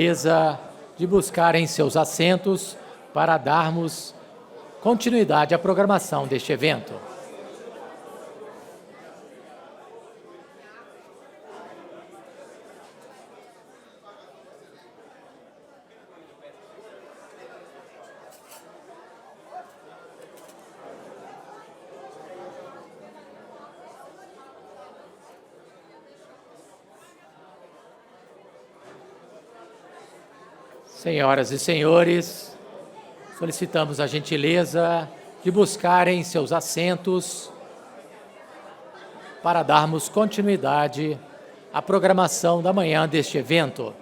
Mesa de buscarem seus assentos para darmos continuidade à programação deste evento. Senhoras e senhores, solicitamos a gentileza de buscarem seus assentos para darmos continuidade à programação da manhã deste evento.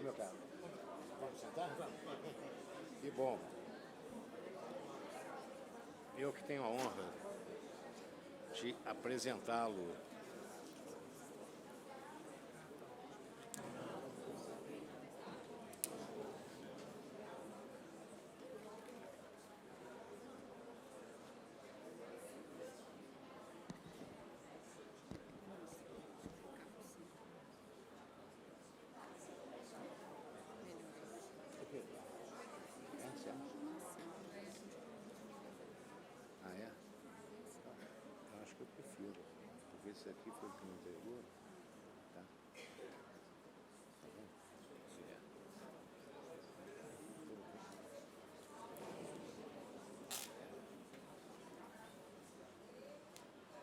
Meu caro, vamos sentar? Que bom. Eu que tenho a honra de apresentá-lo. Ah, é? Eu acho que eu prefiro. Porque esse aqui foi o que me entregou. Tá? Tá bom?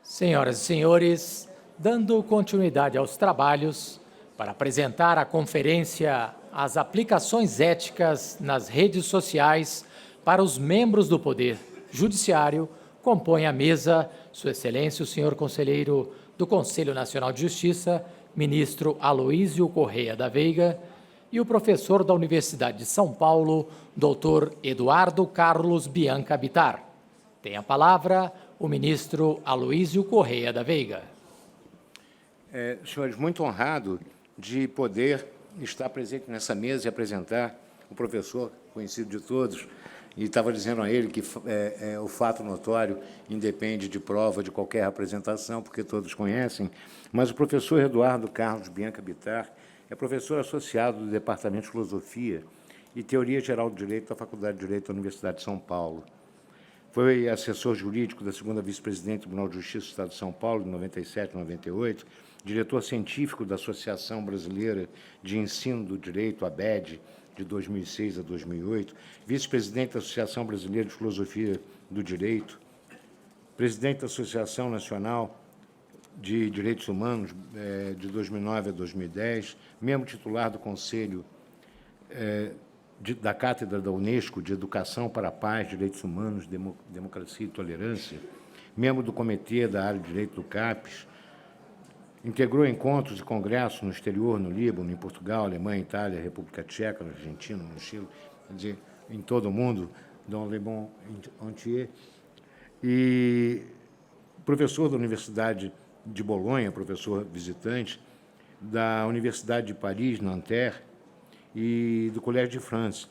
Senhoras e senhores, dando continuidade aos trabalhos para apresentar a conferência As aplicações éticas nas redes sociais para os membros do Poder Judiciário, compõe a mesa Sua Excelência, o senhor conselheiro do Conselho Nacional de Justiça, ministro Aloísio Correia da Veiga, e o professor da Universidade de São Paulo, doutor Eduardo Carlos Bianca Bittar. Tem a palavra o ministro Aloísio Correia da Veiga. Senhores, muito honrado de poder estar presente nessa mesa e apresentar o professor conhecido de todos. E estava dizendo a ele que o fato notório independe de prova de qualquer apresentação, porque todos conhecem, mas o professor Eduardo Carlos Bianca Bittar é professor associado do Departamento de Filosofia e Teoria Geral do Direito da Faculdade de Direito da Universidade de São Paulo. Foi assessor jurídico da segunda vice-presidente do Tribunal de Justiça do Estado de São Paulo, de 97 a 98, diretor científico da Associação Brasileira de Ensino do Direito, ABED, de 2006 a 2008, vice-presidente da Associação Brasileira de Filosofia do Direito, presidente da Associação Nacional de Direitos Humanos, de 2009 a 2010, membro titular do Conselho da Cátedra da Unesco de Educação para a Paz, Direitos Humanos, Democracia e Tolerância, membro do Comitê da Área de Direito do CAPES, integrou encontros e congressos no exterior, no Líbano, em Portugal, Alemanha, Itália, República Tcheca, na Argentina, no Chile, quer dizer, em todo o mundo, dans le monde entier. E professor da Universidade de Bolonha, professor visitante, da Universidade de Paris, Nanterre, e do Colégio de França.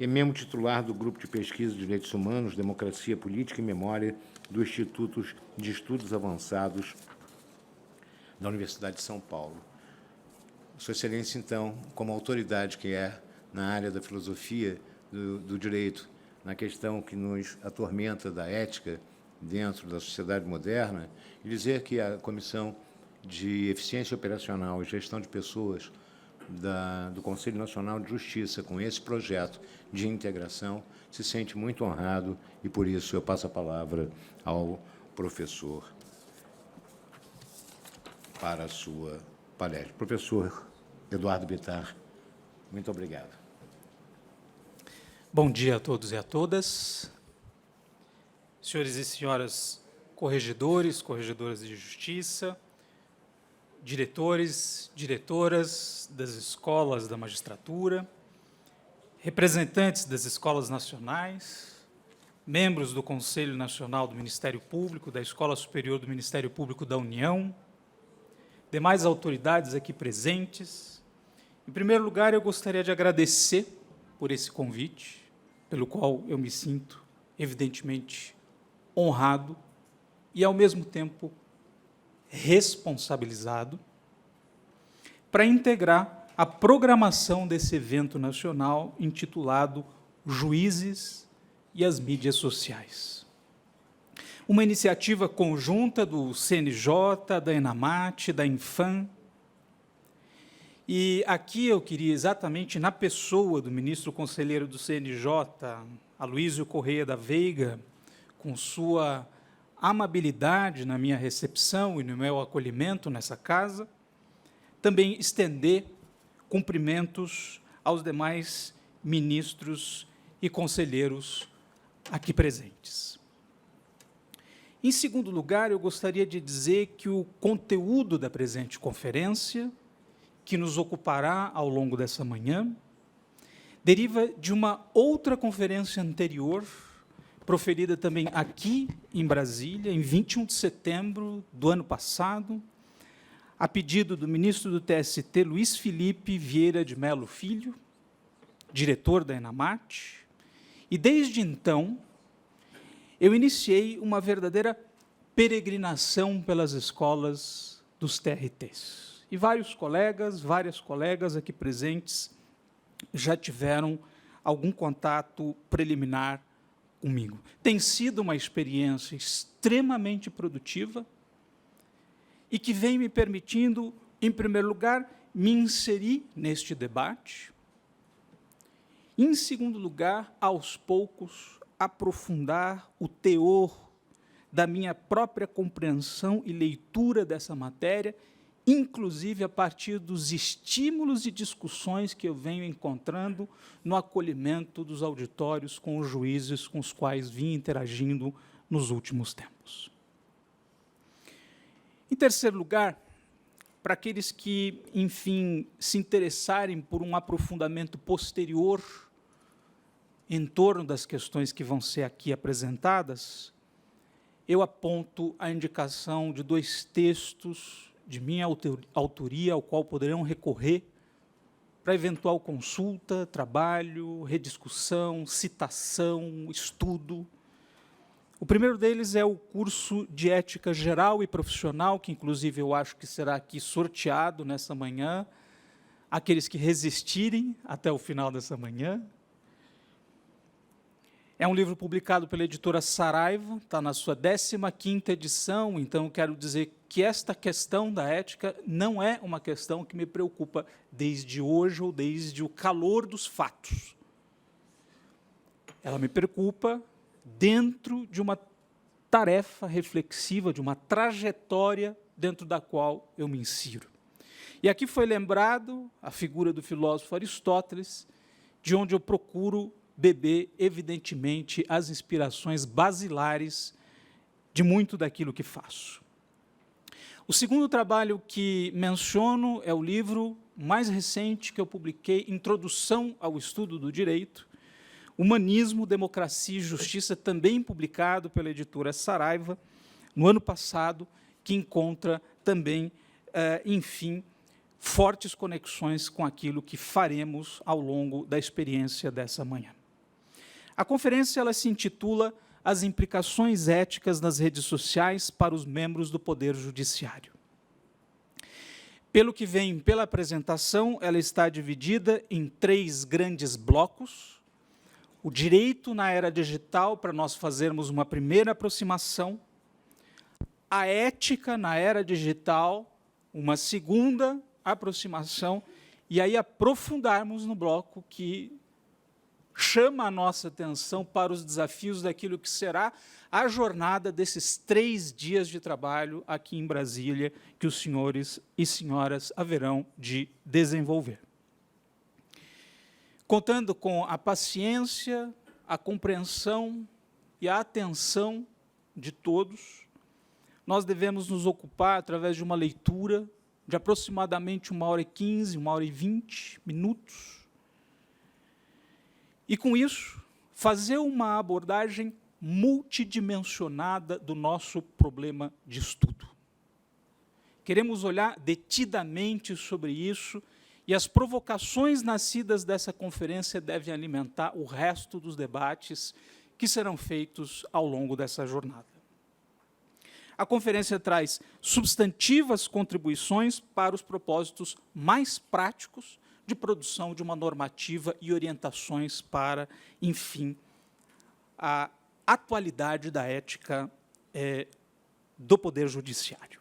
É membro titular do Grupo de Pesquisa de Direitos Humanos, Democracia Política e Memória do Instituto de Estudos Avançados da Universidade de São Paulo. Sua Excelência, então, como autoridade que é na área da filosofia do direito, na questão que nos atormenta da ética dentro da sociedade moderna, e dizer que a Comissão de Eficiência Operacional e Gestão de Pessoas do Conselho Nacional de Justiça, com esse projeto de integração, se sente muito honrado e, por isso, eu passo a palavra ao professor para a sua palestra. Professor Eduardo Bittar, muito obrigado. Bom dia a todos e a todas. Senhores e senhoras corregedores, corregedoras de justiça, diretores, diretoras das escolas da magistratura, representantes das escolas nacionais, membros do Conselho Nacional do Ministério Público, da Escola Superior do Ministério Público da União, demais autoridades aqui presentes. Em primeiro lugar, eu gostaria de agradecer por esse convite, pelo qual eu me sinto, evidentemente, honrado e, ao mesmo tempo, responsabilizado para integrar a programação desse evento nacional intitulado Juízes e as Mídias Sociais. Uma iniciativa conjunta do CNJ, da ENAMAT, da Infam. E aqui eu queria, exatamente na pessoa do ministro conselheiro do CNJ, Aloísio Correia da Veiga, com sua amabilidade na minha recepção e no meu acolhimento nessa casa, também estender cumprimentos aos demais ministros e conselheiros aqui presentes. Em segundo lugar, eu gostaria de dizer que o conteúdo da presente conferência, que nos ocupará ao longo dessa manhã, deriva de uma outra conferência anterior, proferida também aqui em Brasília, em 21 de setembro do ano passado, a pedido do ministro do TST, Luiz Felipe Vieira de Mello Filho, diretor da ENAMAT, e desde então eu iniciei uma verdadeira peregrinação pelas escolas dos TRTs. E várias colegas aqui presentes já tiveram algum contato preliminar comigo. Tem sido uma experiência extremamente produtiva e que vem me permitindo, em primeiro lugar, me inserir neste debate. Em segundo lugar, aos poucos, aprofundar o teor da minha própria compreensão e leitura dessa matéria, inclusive a partir dos estímulos e discussões que eu venho encontrando no acolhimento dos auditórios com os juízes com os quais vim interagindo nos últimos tempos. Em terceiro lugar, para aqueles que, enfim, se interessarem por um aprofundamento posterior em torno das questões que vão ser aqui apresentadas, eu aponto a indicação de 2 textos de minha autoria, ao qual poderão recorrer para eventual consulta, trabalho, rediscussão, citação, estudo. O primeiro deles é o curso de Ética Geral e Profissional, que, inclusive, eu acho que será aqui sorteado nessa manhã, aqueles que resistirem até o final dessa manhã. É um livro publicado pela editora Saraiva, está na sua 15ª edição, então quero dizer que esta questão da ética não é uma questão que me preocupa desde hoje ou desde o calor dos fatos. Ela me preocupa dentro de uma tarefa reflexiva, de uma trajetória dentro da qual eu me insiro. E aqui foi lembrado a figura do filósofo Aristóteles, de onde eu procuro beber, evidentemente, as inspirações basilares de muito daquilo que faço. O segundo trabalho que menciono é o livro mais recente que eu publiquei, Introdução ao Estudo do Direito, Humanismo, Democracia e Justiça, também publicado pela editora Saraiva, no ano passado, que encontra também, enfim, fortes conexões com aquilo que faremos ao longo da experiência dessa manhã. A conferência ela se intitula As implicações éticas nas redes sociais para os membros do Poder Judiciário. Pelo que vem pela apresentação, ela está dividida em 3 grandes blocos. O direito na era digital, para nós fazermos uma primeira aproximação. A ética na era digital, uma segunda aproximação. E aí aprofundarmos no bloco que chama a nossa atenção para os desafios daquilo que será a jornada desses 3 dias de trabalho aqui em Brasília, que os senhores e senhoras haverão de desenvolver. Contando com a paciência, a compreensão e a atenção de todos, nós devemos nos ocupar, através de uma leitura de aproximadamente 1h15, 1h20 minutos, e, com isso, fazer uma abordagem multidimensionada do nosso problema de estudo. Queremos olhar detidamente sobre isso, e as provocações nascidas dessa conferência devem alimentar o resto dos debates que serão feitos ao longo dessa jornada. A conferência traz substantivas contribuições para os propósitos mais práticos de produção de uma normativa e orientações para, enfim, a atualidade da ética do Poder Judiciário.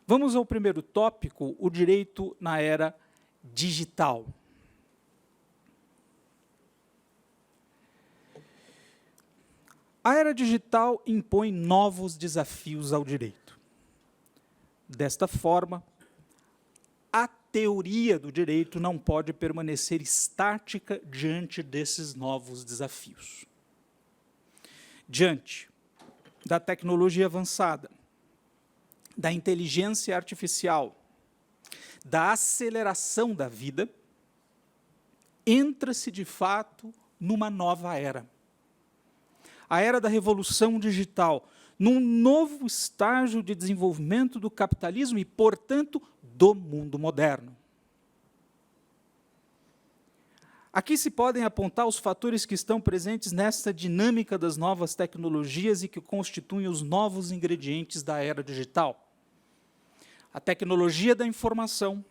Vamos ao primeiro tópico, o direito na era digital. A era digital impõe novos desafios ao direito. Desta forma, a teoria do direito não pode permanecer estática diante desses novos desafios. Diante da tecnologia avançada, da inteligência artificial, da aceleração da vida, entra-se, de fato, numa nova era. A era da revolução digital, num novo estágio de desenvolvimento do capitalismo e, portanto, do mundo moderno. Aqui se podem apontar os fatores que estão presentes nesta dinâmica das novas tecnologias e que constituem os novos ingredientes da era digital. A tecnologia da informação,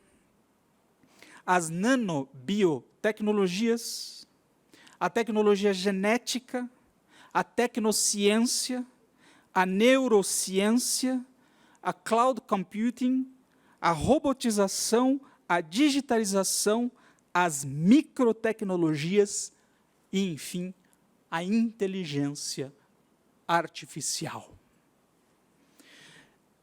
as nanobiotecnologias, a tecnologia genética, a tecnociência, a neurociência, a cloud computing, a robotização, a digitalização, as microtecnologias e, enfim, a inteligência artificial.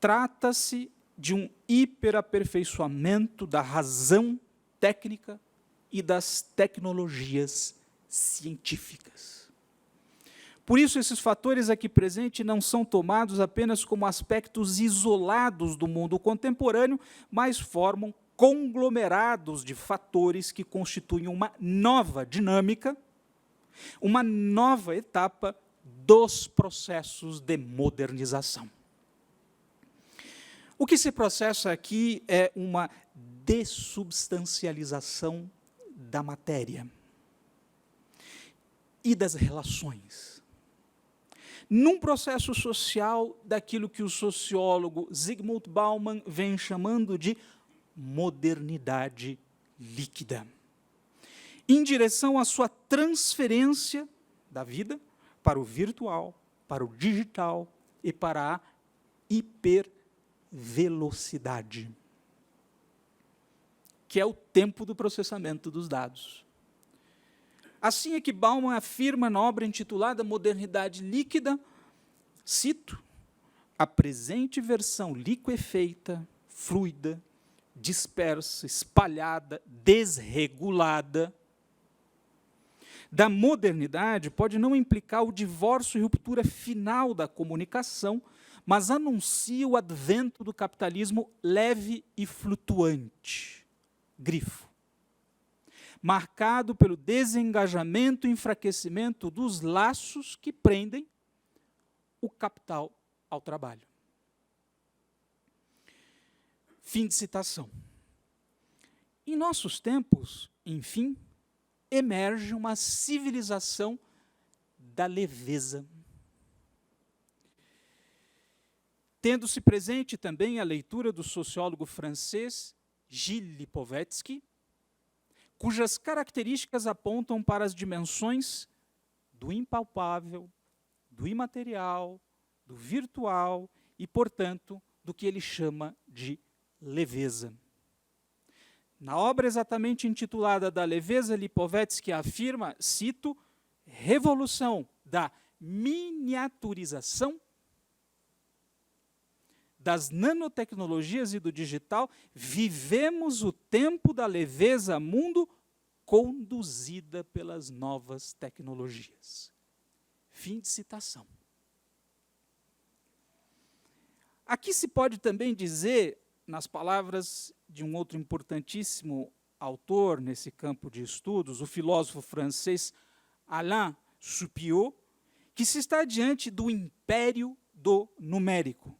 Trata-se de um hiperaperfeiçoamento da razão técnica e das tecnologias científicas. Por isso, esses fatores aqui presentes não são tomados apenas como aspectos isolados do mundo contemporâneo, mas formam conglomerados de fatores que constituem uma nova dinâmica, uma nova etapa dos processos de modernização. O que se processa aqui é uma dessubstancialização da matéria e das relações. Num processo social daquilo que o sociólogo Zygmunt Bauman vem chamando de modernidade líquida, em direção à sua transferência da vida para o virtual, para o digital e para a hipervelocidade, que é o tempo do processamento dos dados. Assim é que Bauman afirma na obra intitulada Modernidade Líquida, cito, a presente versão liquefeita, fluida, dispersa, espalhada, desregulada, da modernidade pode não implicar o divórcio e ruptura final da comunicação, mas anuncia o advento do capitalismo leve e flutuante, grifo, marcado pelo desengajamento e enfraquecimento dos laços que prendem o capital ao trabalho. Fim de citação. Em nossos tempos, enfim, emerge uma civilização da leveza. Tendo-se presente também a leitura do sociólogo francês Gilles Lipovetsky, cujas características apontam para as dimensões do impalpável, do imaterial, do virtual e, portanto, do que ele chama de leveza. na obra exatamente intitulada Da Leveza, Lipovetsky afirma, cito, revolução da miniaturização, das nanotecnologias e do digital, vivemos o tempo da leveza mundo conduzida pelas novas tecnologias. Fim de citação. Aqui se pode também dizer, nas palavras de um outro importantíssimo autor nesse campo de estudos, o filósofo francês Alain Soupiot, que se está diante do império do numérico.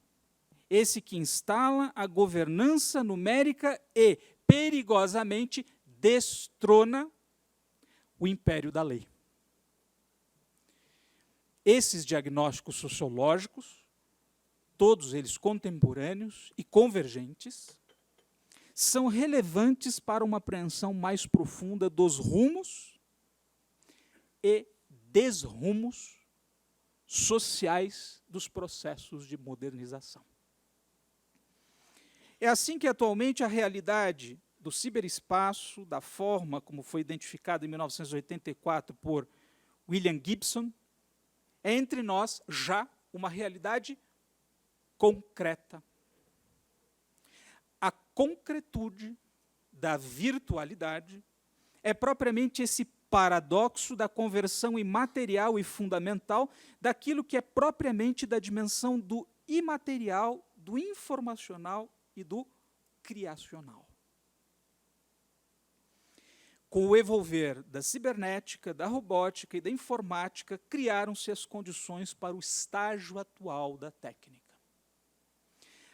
Esse que instala a governança numérica e, perigosamente, destrona o império da lei. Esses diagnósticos sociológicos, todos eles contemporâneos e convergentes, são relevantes para uma apreensão mais profunda dos rumos e desrumos sociais dos processos de modernização. É assim que, atualmente, a realidade do ciberespaço, da forma como foi identificada em 1984 por William Gibson, é entre nós já uma realidade concreta. A concretude da virtualidade é propriamente esse paradoxo da conversão imaterial e fundamental daquilo que é propriamente da dimensão do imaterial, do informacional e do criacional. Com o evolver da cibernética, da robótica e da informática, criaram-se as condições para o estágio atual da técnica.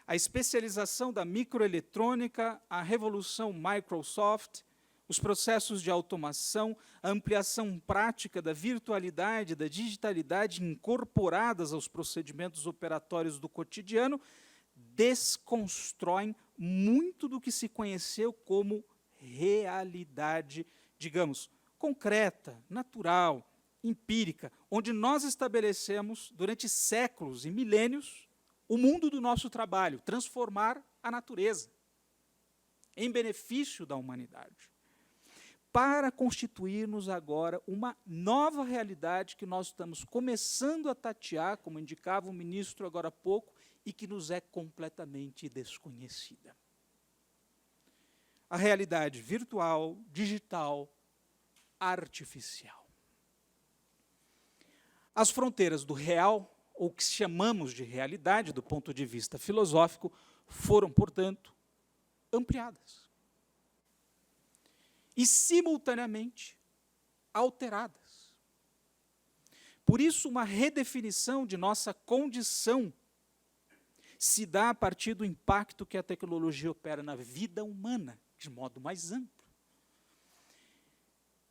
A especialização da microeletrônica, a revolução Microsoft, os processos de automação, a ampliação prática da virtualidade, da digitalidade incorporadas aos procedimentos operatórios do cotidiano, desconstroem muito do que se conheceu como realidade, digamos, concreta, natural, empírica, onde nós estabelecemos, durante séculos e milênios, o mundo do nosso trabalho, transformar a natureza em benefício da humanidade, para constituir-nos agora uma nova realidade que nós estamos começando a tatear, como indicava o ministro agora há pouco, e que nos é completamente desconhecida. A realidade virtual, digital, artificial. As fronteiras do real, ou que chamamos de realidade do ponto de vista filosófico, foram, portanto, ampliadas. E, simultaneamente, alteradas. Por isso, uma redefinição de nossa condição se dá a partir do impacto que a tecnologia opera na vida humana, de modo mais amplo.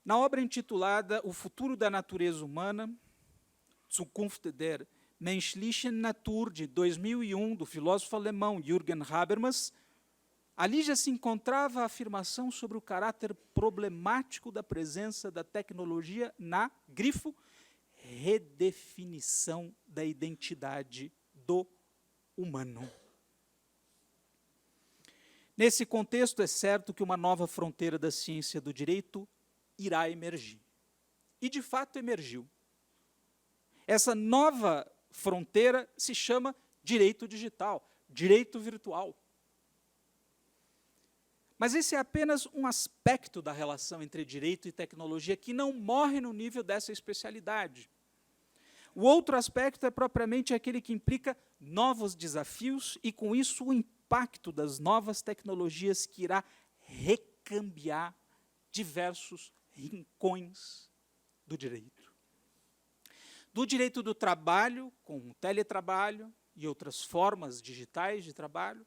Na obra intitulada O Futuro da Natureza Humana, Zukunft der Menschlichen Natur, de 2001, do filósofo alemão Jürgen Habermas, ali já se encontrava a afirmação sobre o caráter problemático da presença da tecnologia na, grifo, redefinição da identidade do humano. Nesse contexto, é certo que uma nova fronteira da ciência do direito irá emergir. E, de fato, emergiu. Essa nova fronteira se chama direito digital, direito virtual. Mas esse é apenas um aspecto da relação entre direito e tecnologia que não morre no nível dessa especialidade. O outro aspecto é propriamente aquele que implica novos desafios e, com isso, o impacto das novas tecnologias que irá recambiar diversos rincões do direito. Do direito do trabalho, com o teletrabalho e outras formas digitais de trabalho,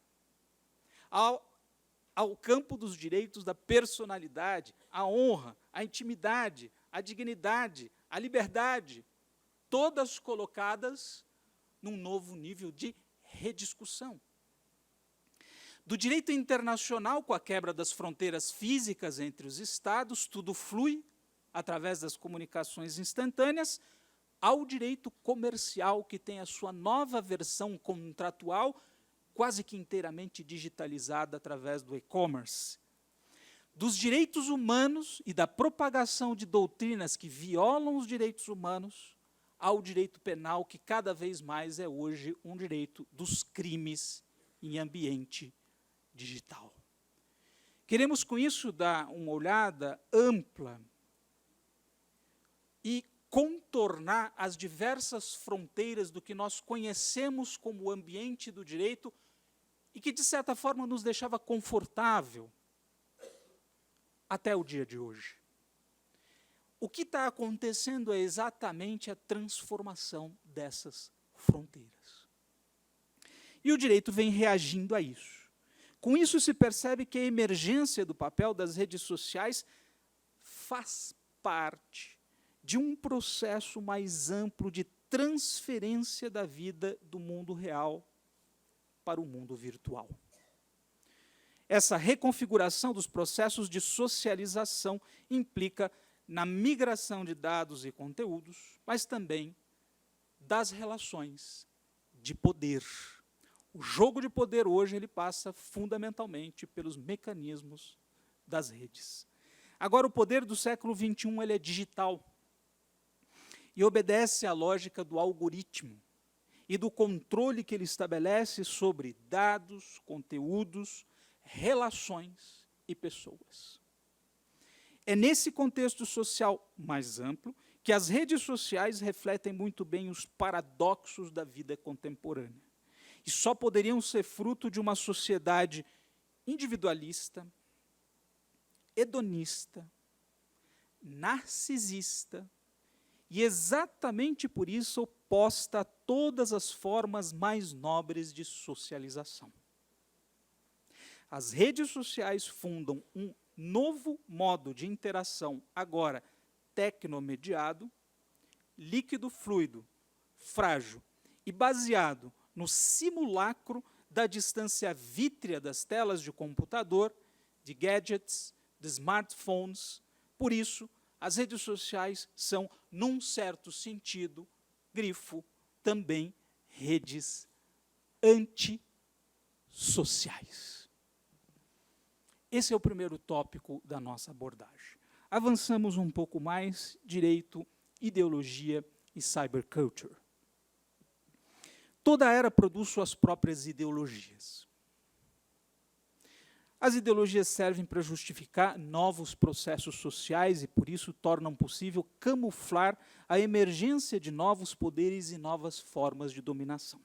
ao campo dos direitos da personalidade, a honra, a intimidade, a dignidade, a liberdade, todas colocadas num novo nível de rediscussão. Do direito internacional, com a quebra das fronteiras físicas entre os Estados, tudo flui através das comunicações instantâneas, ao direito comercial, que tem a sua nova versão contratual, quase que inteiramente digitalizada através do e-commerce. dos direitos humanos e da propagação de doutrinas que violam os direitos humanos ao direito penal, que cada vez mais é hoje um direito dos crimes em ambiente digital. Queremos, com isso, dar uma olhada ampla e contornar as diversas fronteiras do que nós conhecemos como ambiente do direito e que, de certa forma, nos deixava confortável até o dia de hoje. O que está acontecendo é exatamente a transformação dessas fronteiras. E o direito vem reagindo a isso. Com isso se percebe que a emergência do papel das redes sociais faz parte de um processo mais amplo de transferência da vida do mundo real para o mundo virtual. Essa reconfiguração dos processos de socialização implica na migração de dados e conteúdos, mas também das relações de poder. O jogo de poder hoje ele passa fundamentalmente pelos mecanismos das redes. Agora, o poder do século XXI ele é digital e obedece à lógica do algoritmo e do controle que ele estabelece sobre dados, conteúdos, relações e pessoas. É nesse contexto social mais amplo que as redes sociais refletem muito bem os paradoxos da vida contemporânea. E só poderiam ser fruto de uma sociedade individualista, hedonista, narcisista, e exatamente por isso oposta a todas as formas mais nobres de socialização. As redes sociais fundam um novo modo de interação, agora tecnomediado, líquido fluido, frágil e baseado no simulacro da distância vítrea das telas de computador, de gadgets, de smartphones. Por isso, as redes sociais são, num certo sentido, grifo, também redes antissociais. Esse é o primeiro tópico da nossa abordagem. Avançamos um pouco mais, direito, ideologia e cyberculture. Toda era produz suas próprias ideologias. As ideologias servem para justificar novos processos sociais e, por isso, tornam possível camuflar a emergência de novos poderes e novas formas de dominação.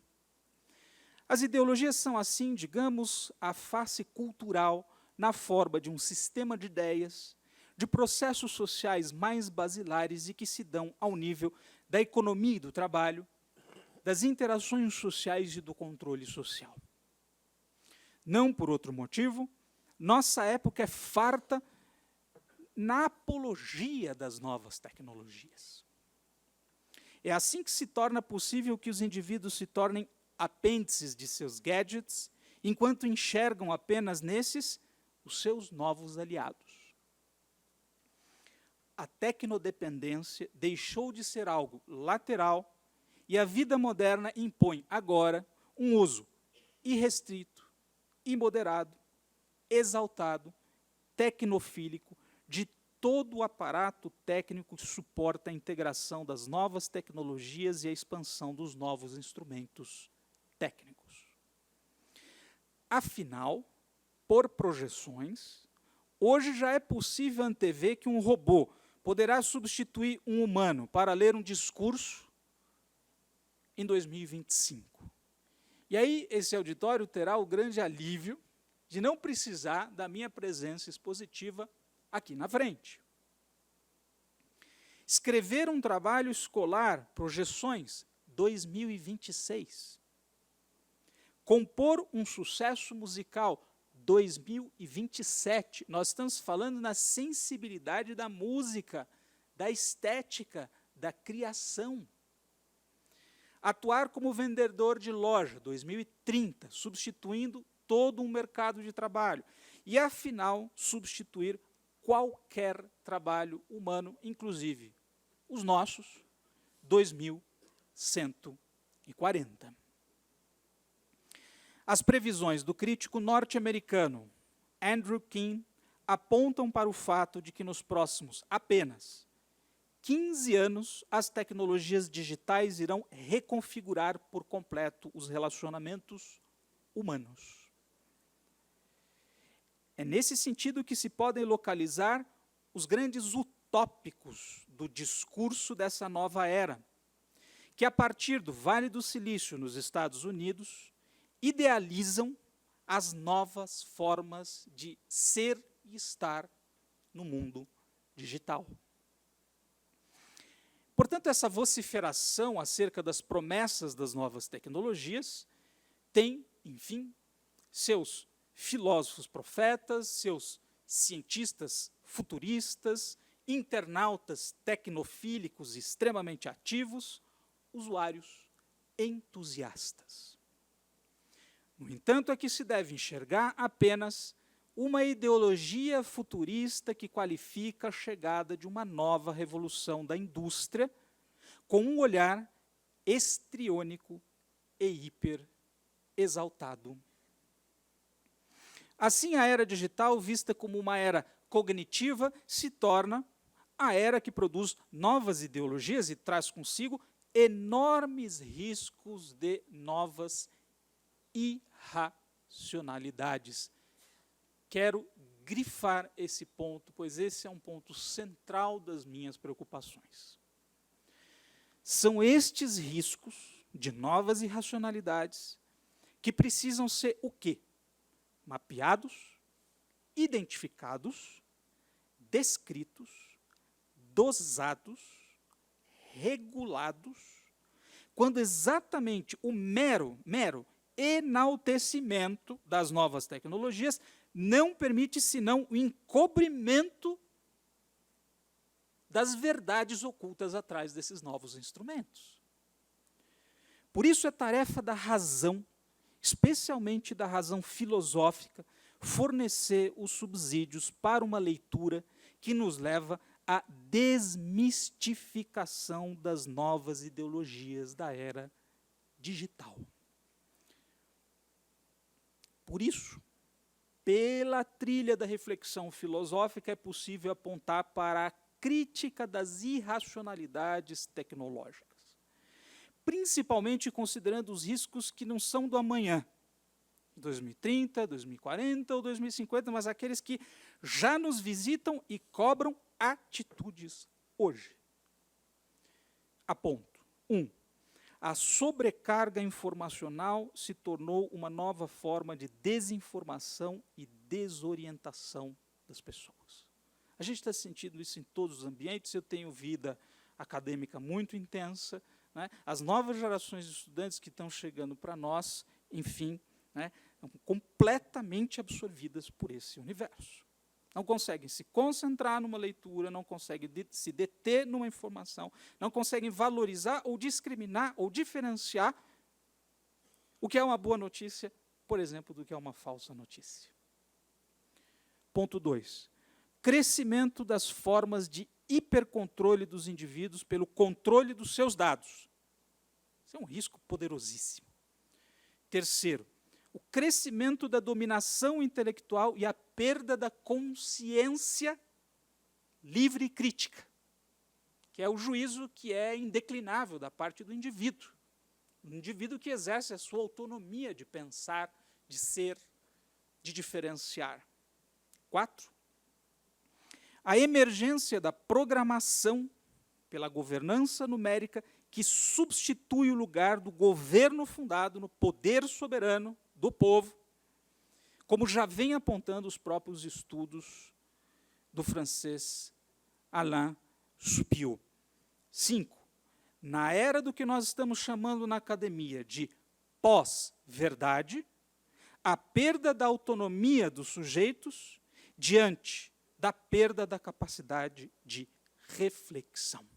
As ideologias são, assim, digamos, a face cultural na forma de um sistema de ideias, de processos sociais mais basilares e que se dão ao nível da economia e do trabalho, das interações sociais e do controle social. Não por outro motivo, nossa época é farta na apologia das novas tecnologias. É assim que se torna possível que os indivíduos se tornem apêndices de seus gadgets, enquanto enxergam apenas nesses os seus novos aliados. A tecnodependência deixou de ser algo lateral e a vida moderna impõe agora um uso irrestrito, imoderado, exaltado, tecnofílico, de todo o aparato técnico que suporta a integração das novas tecnologias e a expansão dos novos instrumentos técnicos. Afinal, por projeções, hoje já é possível antever que um robô poderá substituir um humano para ler um discurso em 2025. E aí, esse auditório terá o grande alívio de não precisar da minha presença expositiva aqui na frente. Escrever um trabalho escolar, projeções, 2026. Compor um sucesso musical, 2027. Nós estamos falando na sensibilidade da música, da estética, da criação. Atuar como vendedor de loja, 2030, substituindo todo um mercado de trabalho. E, afinal, substituir qualquer trabalho humano, inclusive os nossos, 2140. As previsões do crítico norte-americano Andrew King apontam para o fato de que nos próximos apenas 15 anos, as tecnologias digitais irão reconfigurar por completo os relacionamentos humanos. É nesse sentido que se podem localizar os grandes utópicos do discurso dessa nova era, que a partir do Vale do Silício, nos Estados Unidos, idealizam as novas formas de ser e estar no mundo digital. Portanto, essa vociferação acerca das promessas das novas tecnologias tem, enfim, seus filósofos profetas, seus cientistas futuristas, internautas tecnofílicos extremamente ativos, usuários entusiastas. No entanto, aqui se deve enxergar apenas uma ideologia futurista que qualifica a chegada de uma nova revolução da indústria com um olhar estriônico e hiper exaltado. Assim, a era digital, vista como uma era cognitiva, se torna a era que produz novas ideologias e traz consigo enormes riscos de novas irracionalidades. Quero grifar esse ponto, pois esse é um ponto central das minhas preocupações. São estes riscos de novas irracionalidades que precisam ser o quê? Mapeados, identificados, descritos, dosados, regulados, quando exatamente o mero enaltecimento das novas tecnologias não permite senão o encobrimento das verdades ocultas atrás desses novos instrumentos. Por isso é tarefa da razão, especialmente da razão filosófica, fornecer os subsídios para uma leitura que nos leva à desmistificação das novas ideologias da era digital. Por isso, pela trilha da reflexão filosófica, é possível apontar para a crítica das irracionalidades tecnológicas, principalmente considerando os riscos que não são do amanhã, 2030, 2040 ou 2050, mas aqueles que já nos visitam e cobram atitudes hoje. Aponto. 1. A sobrecarga informacional se tornou uma nova forma de desinformação e desorientação das pessoas. A gente está sentindo isso em todos os ambientes. Eu tenho vida acadêmica muito intensa, né? As novas gerações de estudantes que estão chegando para nós, enfim, né, completamente absorvidas por esse universo. Não conseguem se concentrar numa leitura, não conseguem se deter numa informação, não conseguem valorizar ou discriminar ou diferenciar o que é uma boa notícia, por exemplo, do que é uma falsa notícia. Ponto 2. Crescimento das formas de hipercontrole dos indivíduos pelo controle dos seus dados. Isso é um risco poderosíssimo. Terceiro, o crescimento da dominação intelectual e a perda da consciência livre e crítica, que é o juízo que é indeclinável da parte do indivíduo. O indivíduo que exerce a sua autonomia de pensar, de ser, de diferenciar. 4. A emergência da programação pela governança numérica que substitui o lugar do governo fundado no poder soberano do povo, como já vem apontando os próprios estudos do francês Alain Supiot. 5. Na era do que nós estamos chamando na academia de pós-verdade, a perda da autonomia dos sujeitos diante da perda da capacidade de reflexão.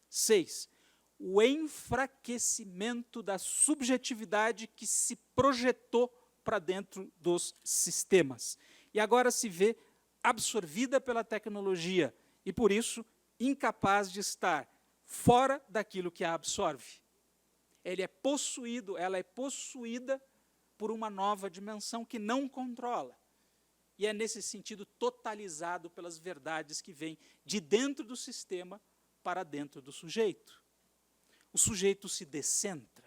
6. O enfraquecimento da subjetividade que se projetou para dentro dos sistemas. E agora se vê absorvida pela tecnologia e, por isso, incapaz de estar fora daquilo que a absorve. Ela é possuída por uma nova dimensão que não controla. e é, nesse sentido, totalizado pelas verdades que vêm de dentro do sistema para dentro do sujeito. O sujeito se descentra.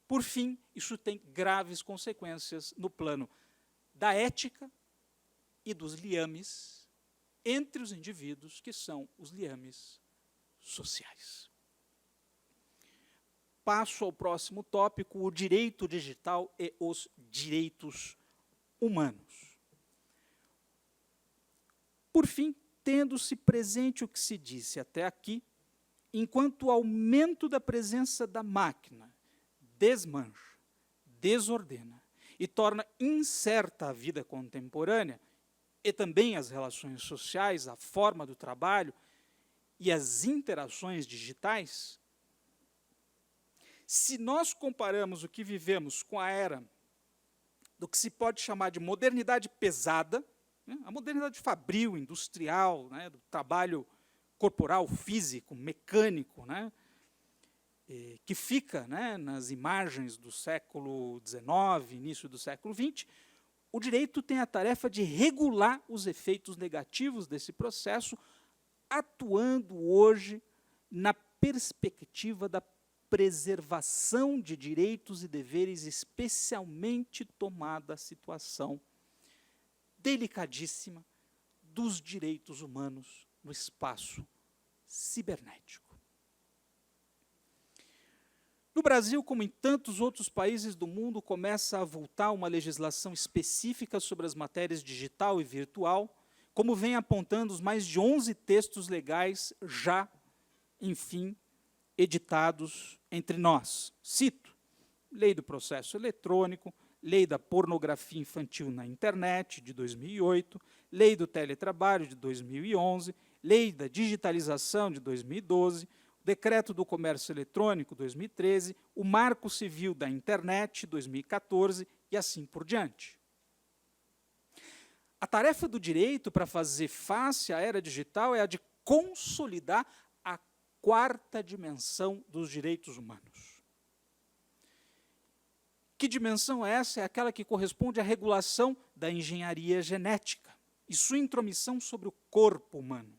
Por fim, isso tem graves consequências no plano da ética e dos liames entre os indivíduos, que são os liames sociais. Passo ao próximo tópico, o direito digital e os direitos humanos. Por fim, tendo-se presente o que se disse até aqui, enquanto o aumento da presença da máquina desmancha, desordena e torna incerta a vida contemporânea e também as relações sociais, a forma do trabalho e as interações digitais, se nós comparamos o que vivemos com a era do que se pode chamar de modernidade pesada, né, a modernidade fabril, industrial, né, do trabalho corporal, físico, mecânico, né, que fica, né, nas imagens do século XIX, início do século XX, o direito tem a tarefa de regular os efeitos negativos desse processo, atuando hoje na perspectiva da preservação de direitos e deveres, especialmente tomada a situação delicadíssima dos direitos humanos no espaço cibernético. No Brasil, como em tantos outros países do mundo, começa a avultar uma legislação específica sobre as matérias digital e virtual, como vem apontando os mais de 11 textos legais já, enfim, editados entre nós. Cito: Lei do Processo Eletrônico, Lei da Pornografia Infantil na Internet, de 2008, Lei do Teletrabalho, de 2011, Lei da Digitalização, de 2012, Decreto do Comércio Eletrônico, 2013, o Marco Civil da Internet, 2014, e assim por diante. A tarefa do direito para fazer face à era digital é a de consolidar a quarta dimensão dos direitos humanos. Que dimensão é essa? É aquela que corresponde à regulação da engenharia genética e sua intromissão sobre o corpo humano.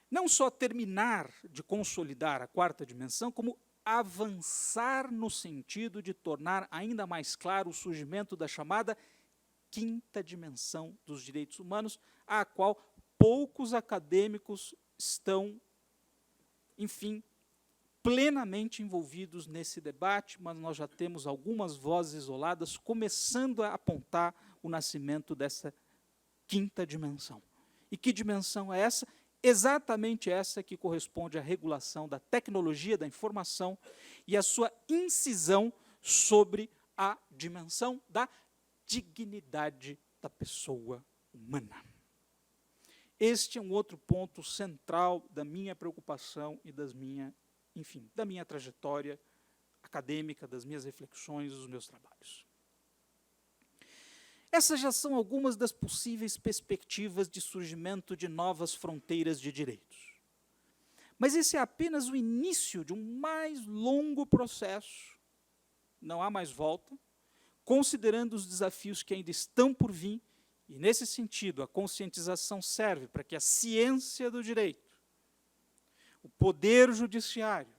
Não só terminar de consolidar a quarta dimensão, como avançar no sentido de tornar ainda mais claro o surgimento da chamada quinta dimensão dos direitos humanos, à qual poucos acadêmicos estão, enfim, plenamente envolvidos nesse debate, mas nós já temos algumas vozes isoladas começando a apontar o nascimento dessa quinta dimensão. E que dimensão é essa? Exatamente essa que corresponde à regulação da tecnologia da informação e a sua incisão sobre a dimensão da dignidade da pessoa humana. Este é um outro ponto central da minha preocupação e da minha trajetória acadêmica, das minhas reflexões, dos meus trabalhos. Essas já são algumas das possíveis perspectivas de surgimento de novas fronteiras de direitos. Mas esse é apenas o início de um mais longo processo, não há mais volta, considerando os desafios que ainda estão por vir, e, nesse sentido, a conscientização serve para que a ciência do direito, o poder judiciário,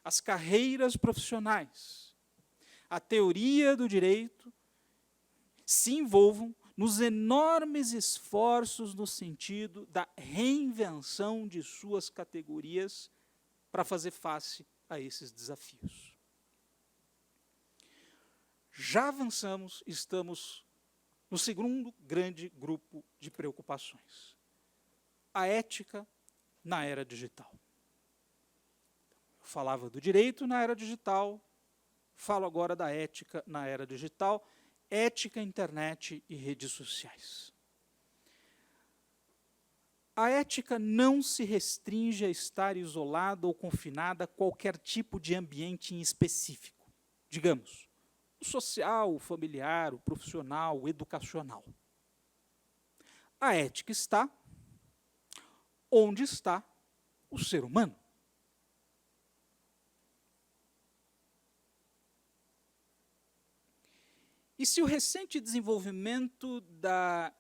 as carreiras profissionais, a teoria do direito, se envolvam nos enormes esforços no sentido da reinvenção de suas categorias para fazer face a esses desafios. Já avançamos, estamos no segundo grande grupo de preocupações: a ética na era digital. Eu falava do direito na era digital, falo agora da ética na era digital, ética, internet e redes sociais. A ética não se restringe a estar isolada ou confinada a qualquer tipo de ambiente em específico. Digamos, o social, o familiar, o profissional, o educacional. A ética está onde está o ser humano. E se o recente desenvolvimento da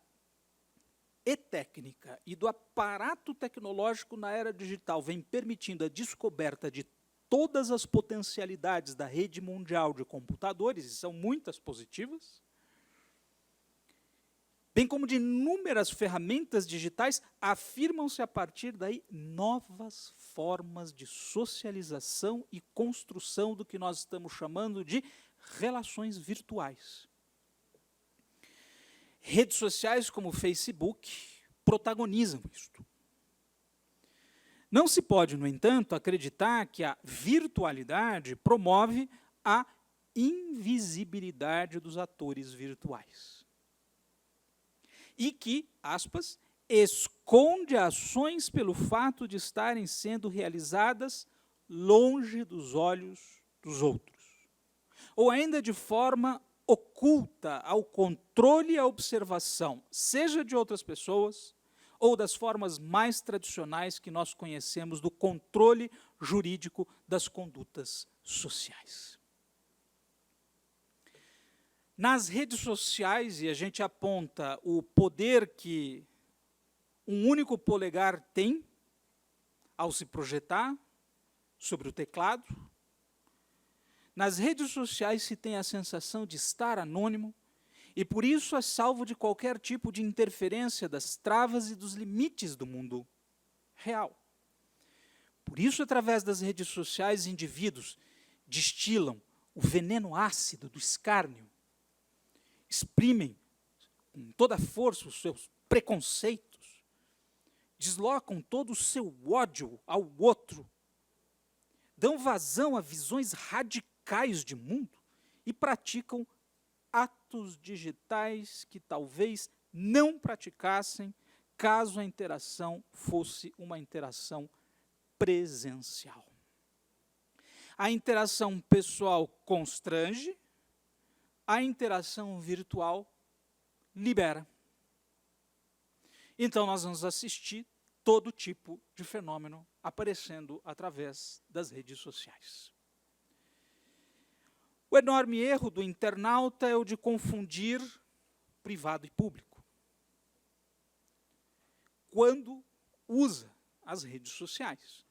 e-técnica e do aparato tecnológico na era digital vem permitindo a descoberta de todas as potencialidades da rede mundial de computadores, e são muitas positivas, bem como de inúmeras ferramentas digitais, afirmam-se a partir daí novas formas de socialização e construção do que nós estamos chamando de relações virtuais. Redes sociais como o Facebook protagonizam isto. Não se pode, no entanto, acreditar que a virtualidade promove a invisibilidade dos atores virtuais. E que, aspas, esconde ações pelo fato de estarem sendo realizadas longe dos olhos dos outros. Ou ainda de forma oculta ao controle e à observação, seja de outras pessoas, ou das formas mais tradicionais que nós conhecemos do controle jurídico das condutas sociais. Nas redes sociais, e a gente aponta o poder que um único polegar tem ao se projetar sobre o teclado, nas redes sociais se tem a sensação de estar anônimo e por isso é salvo de qualquer tipo de interferência das travas e dos limites do mundo real. Por isso, através das redes sociais, indivíduos destilam o veneno ácido do escárnio, exprimem com toda a força os seus preconceitos, deslocam todo o seu ódio ao outro, dão vazão a visões radicais de mundo e praticam atos digitais que talvez não praticassem caso a interação fosse uma interação presencial. A interação pessoal constrange, a interação virtual libera. Então, nós vamos assistir todo tipo de fenômeno aparecendo através das redes sociais. O enorme erro do internauta é o de confundir privado e público. Quando usa as redes sociais,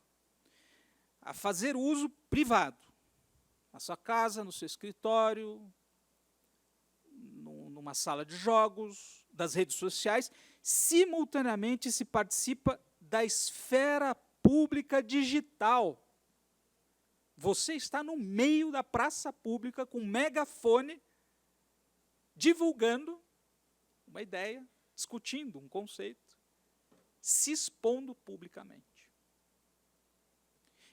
a fazer uso privado, na sua casa, no seu escritório, numa sala de jogos, das redes sociais, simultaneamente se participa da esfera pública digital. Você está no meio da praça pública com um megafone, divulgando uma ideia, discutindo um conceito, se expondo publicamente.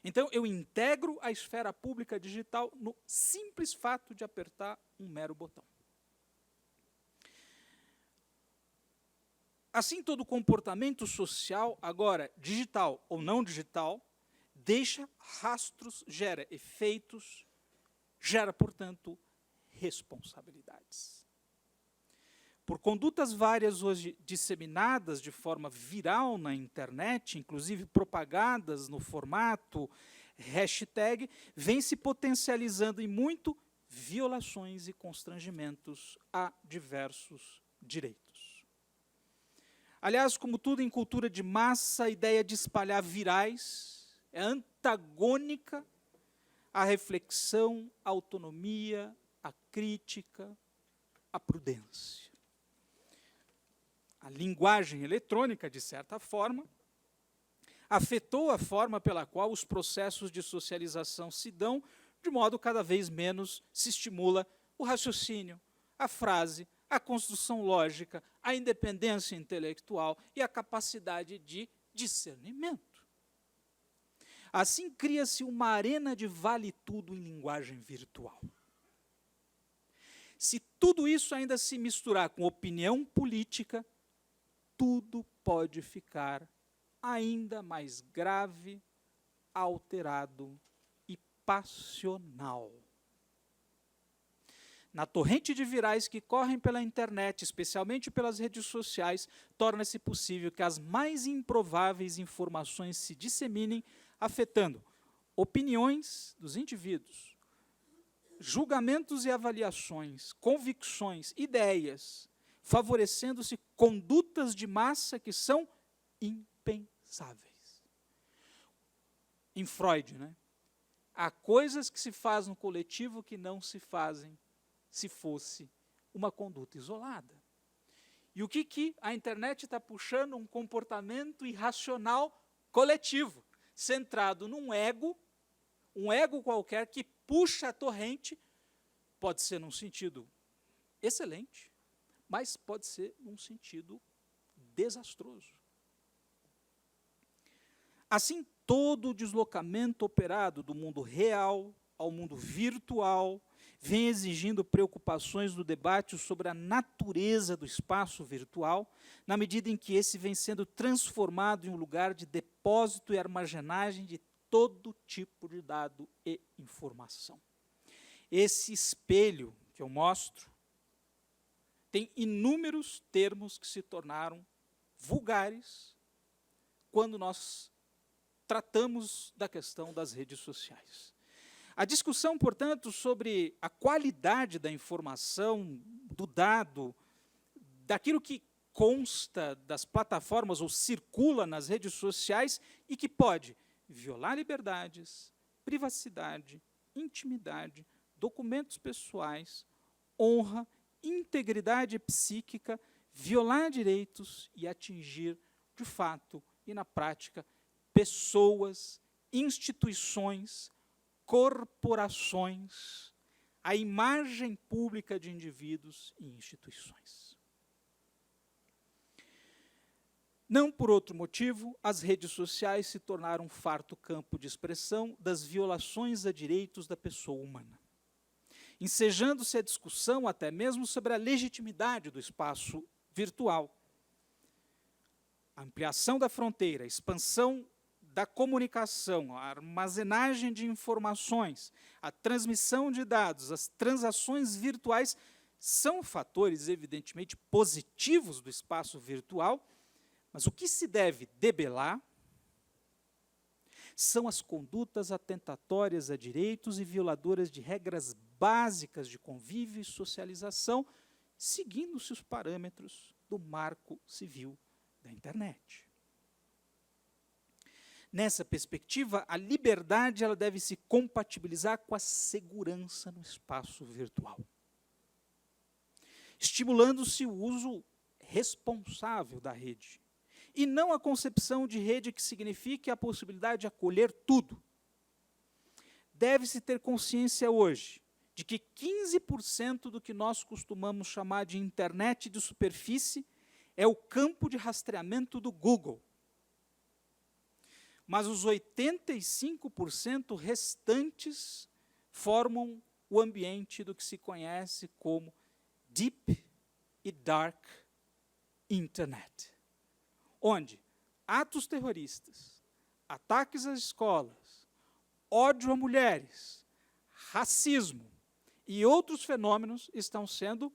Então, eu integro a esfera pública digital no simples fato de apertar um mero botão. Assim, todo comportamento social, agora digital ou não digital, deixa rastros, gera efeitos, gera, portanto, responsabilidades. Por condutas várias hoje disseminadas de forma viral na internet, inclusive propagadas no formato hashtag, vem se potencializando em muito violações e constrangimentos a diversos direitos. Aliás, como tudo em cultura de massa, a ideia de espalhar virais é antagônica à reflexão, à autonomia, à crítica, à prudência. A linguagem eletrônica, de certa forma, afetou a forma pela qual os processos de socialização se dão, de modo cada vez menos se estimula o raciocínio, a frase, a construção lógica, a independência intelectual e a capacidade de discernimento. Assim cria-se uma arena de vale-tudo em linguagem virtual. Se tudo isso ainda se misturar com opinião política, tudo pode ficar ainda mais grave, alterado e passional. Na torrente de virais que correm pela internet, especialmente pelas redes sociais, torna-se possível que as mais improváveis informações se disseminem, afetando opiniões dos indivíduos, julgamentos e avaliações, convicções, ideias, favorecendo-se condutas de massa que são impensáveis. Em Freud, né? Há coisas que se fazem no coletivo que não se fazem se fosse uma conduta isolada. E o que a internet está puxando? Um comportamento irracional coletivo, centrado num ego, um ego qualquer que puxa a torrente, pode ser num sentido excelente, mas pode ser num sentido desastroso. Assim, todo o deslocamento operado do mundo real ao mundo virtual vem exigindo preocupações no debate sobre a natureza do espaço virtual, na medida em que esse vem sendo transformado em um lugar de depósito e armazenagem de todo tipo de dado e informação. Esse espelho que eu mostro tem inúmeros termos que se tornaram vulgares quando nós tratamos da questão das redes sociais. A discussão, portanto, sobre a qualidade da informação, do dado, daquilo que consta das plataformas ou circula nas redes sociais e que pode violar liberdades, privacidade, intimidade, documentos pessoais, honra, integridade psíquica, violar direitos e atingir, de fato e na prática, pessoas, instituições, corporações, a imagem pública de indivíduos e instituições. Não por outro motivo, as redes sociais se tornaram um farto campo de expressão das violações a direitos da pessoa humana, ensejando-se a discussão até mesmo sobre a legitimidade do espaço virtual. A ampliação da fronteira, a expansão da comunicação, a armazenagem de informações, a transmissão de dados, as transações virtuais são fatores evidentemente positivos do espaço virtual, mas o que se deve debelar são as condutas atentatórias a direitos e violadoras de regras básicas de convívio e socialização, seguindo-se os parâmetros do Marco Civil da Internet. Nessa perspectiva, a liberdade ela deve se compatibilizar com a segurança no espaço virtual, estimulando-se o uso responsável da rede, e não a concepção de rede que signifique a possibilidade de acolher tudo. Deve-se ter consciência hoje de que 15% do que nós costumamos chamar de internet de superfície é o campo de rastreamento do Google. Mas os 85% restantes formam o ambiente do que se conhece como Deep e Dark Internet, onde atos terroristas, ataques às escolas, ódio a mulheres, racismo e outros fenômenos estão sendo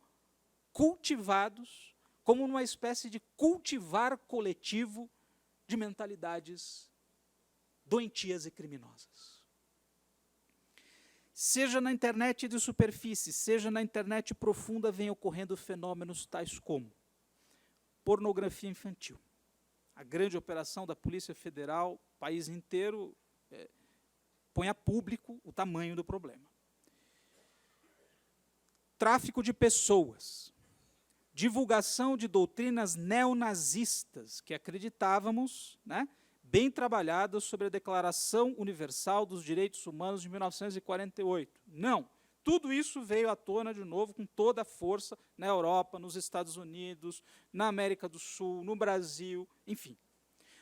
cultivados como uma espécie de cultivar coletivo de mentalidades doentias e criminosas. Seja na internet de superfície, seja na internet profunda, vem ocorrendo fenômenos tais como pornografia infantil. A grande operação da Polícia Federal, o país inteiro, põe a público o tamanho do problema. Tráfico de pessoas, divulgação de doutrinas neonazistas, que acreditávamos, né, bem trabalhadas sobre a Declaração Universal dos Direitos Humanos de 1948. Não, tudo isso veio à tona de novo com toda a força na Europa, nos Estados Unidos, na América do Sul, no Brasil, enfim.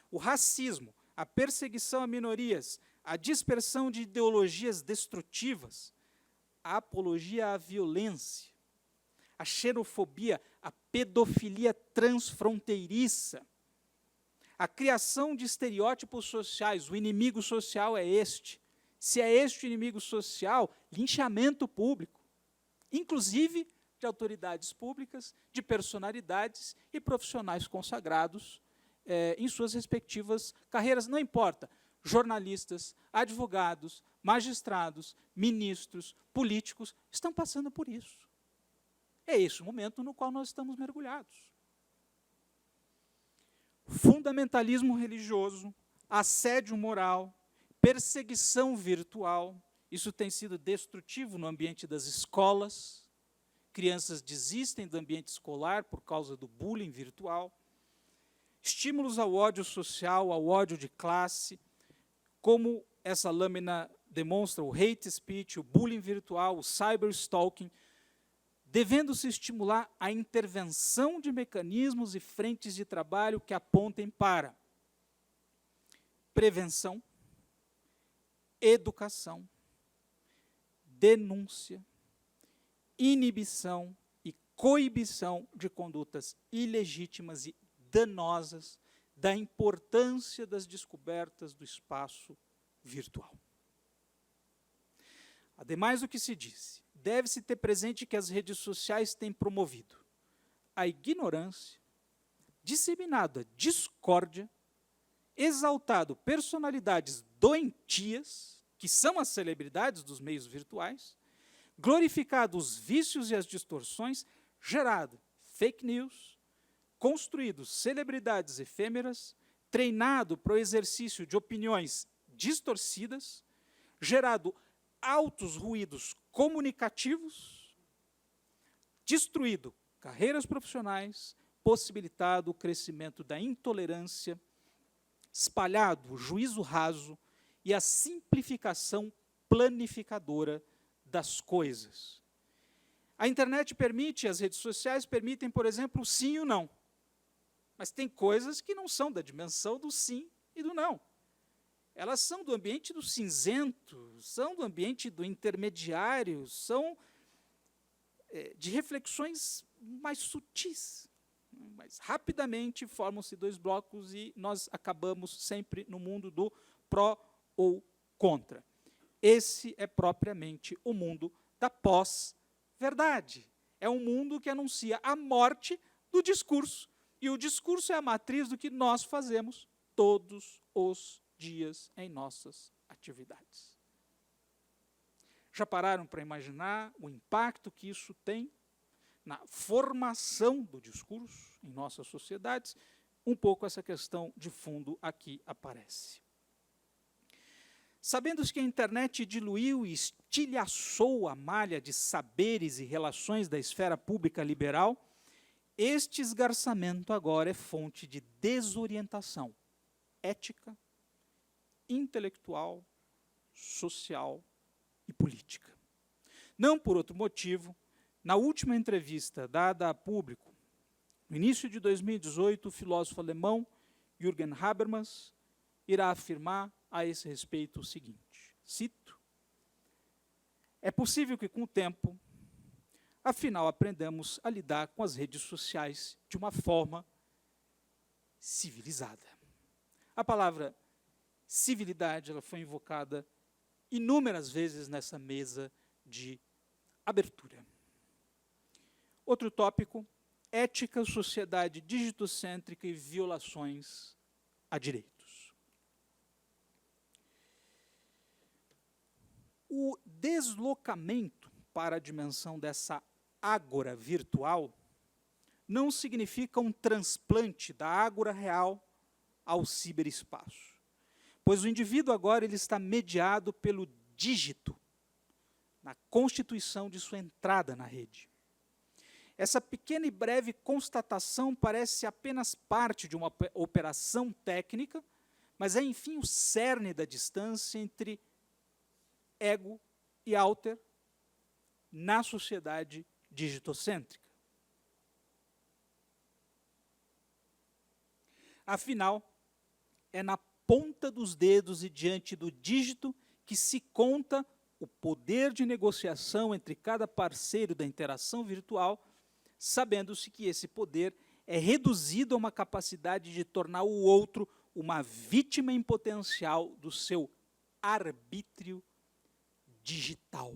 O racismo, a perseguição a minorias, a dispersão de ideologias destrutivas, a apologia à violência, a xenofobia, a pedofilia transfronteiriça, a criação de estereótipos sociais, o inimigo social é este. Se é este o inimigo social, linchamento público, inclusive de autoridades públicas, de personalidades e profissionais consagrados em suas respectivas carreiras, não importa, jornalistas, advogados, magistrados, ministros, políticos estão passando por isso. É esse o momento no qual nós estamos mergulhados. Fundamentalismo religioso, assédio moral, perseguição virtual, isso tem sido destrutivo no ambiente das escolas. Crianças desistem do ambiente escolar por causa do bullying virtual. Estímulos ao ódio social, ao ódio de classe, como essa lâmina demonstra, o hate speech, o bullying virtual, o cyberstalking, devendo-se estimular a intervenção de mecanismos e frentes de trabalho que apontem para prevenção, educação, denúncia, inibição e coibição de condutas ilegítimas e danosas, da importância das descobertas do espaço virtual. Ademais do que se disse, deve-se ter presente que as redes sociais têm promovido a ignorância, disseminado a discórdia, exaltado personalidades doentias, que são as celebridades dos meios virtuais, glorificado os vícios e as distorções, gerado fake news, construído celebridades efêmeras, treinado para o exercício de opiniões distorcidas, gerado altos ruídos comunicativos, destruído carreiras profissionais, possibilitado o crescimento da intolerância, espalhado o juízo raso e a simplificação planificadora das coisas. A internet permite, as redes sociais permitem, por exemplo, o sim e o não. Mas tem coisas que não são da dimensão do sim e do não. Elas são do ambiente do cinzento, são do ambiente do intermediário, são de reflexões mais sutis. Mas rapidamente formam-se dois blocos e nós acabamos sempre no mundo do pró ou contra. Esse é propriamente o mundo da pós-verdade. É um mundo que anuncia a morte do discurso. E o discurso é a matriz do que nós fazemos todos os dias em nossas atividades. Já pararam para imaginar o impacto que isso tem na formação do discurso em nossas sociedades? Um pouco essa questão de fundo aqui aparece. Sabendo-se que a internet diluiu e estilhaçou a malha de saberes e relações da esfera pública liberal, este esgarçamento agora é fonte de desorientação ética, intelectual, social e política. Não por outro motivo, na última entrevista dada a público, no início de 2018, o filósofo alemão Jürgen Habermas irá afirmar a esse respeito o seguinte, cito, é possível que com o tempo, afinal, aprendamos a lidar com as redes sociais de uma forma civilizada. A palavra civilidade ela foi invocada inúmeras vezes nessa mesa de abertura. Outro tópico, ética, sociedade digitocêntrica e violações a direitos. O deslocamento para a dimensão dessa ágora virtual não significa um transplante da ágora real ao ciberespaço, pois o indivíduo agora ele está mediado pelo dígito na constituição de sua entrada na rede. Essa pequena e breve constatação parece apenas parte de uma operação técnica, mas é, enfim, o cerne da distância entre ego e alter na sociedade digitocêntrica. Afinal, é na ponta dos dedos e diante do dígito que se conta o poder de negociação entre cada parceiro da interação virtual, sabendo-se que esse poder é reduzido a uma capacidade de tornar o outro uma vítima em potencial do seu arbítrio digital.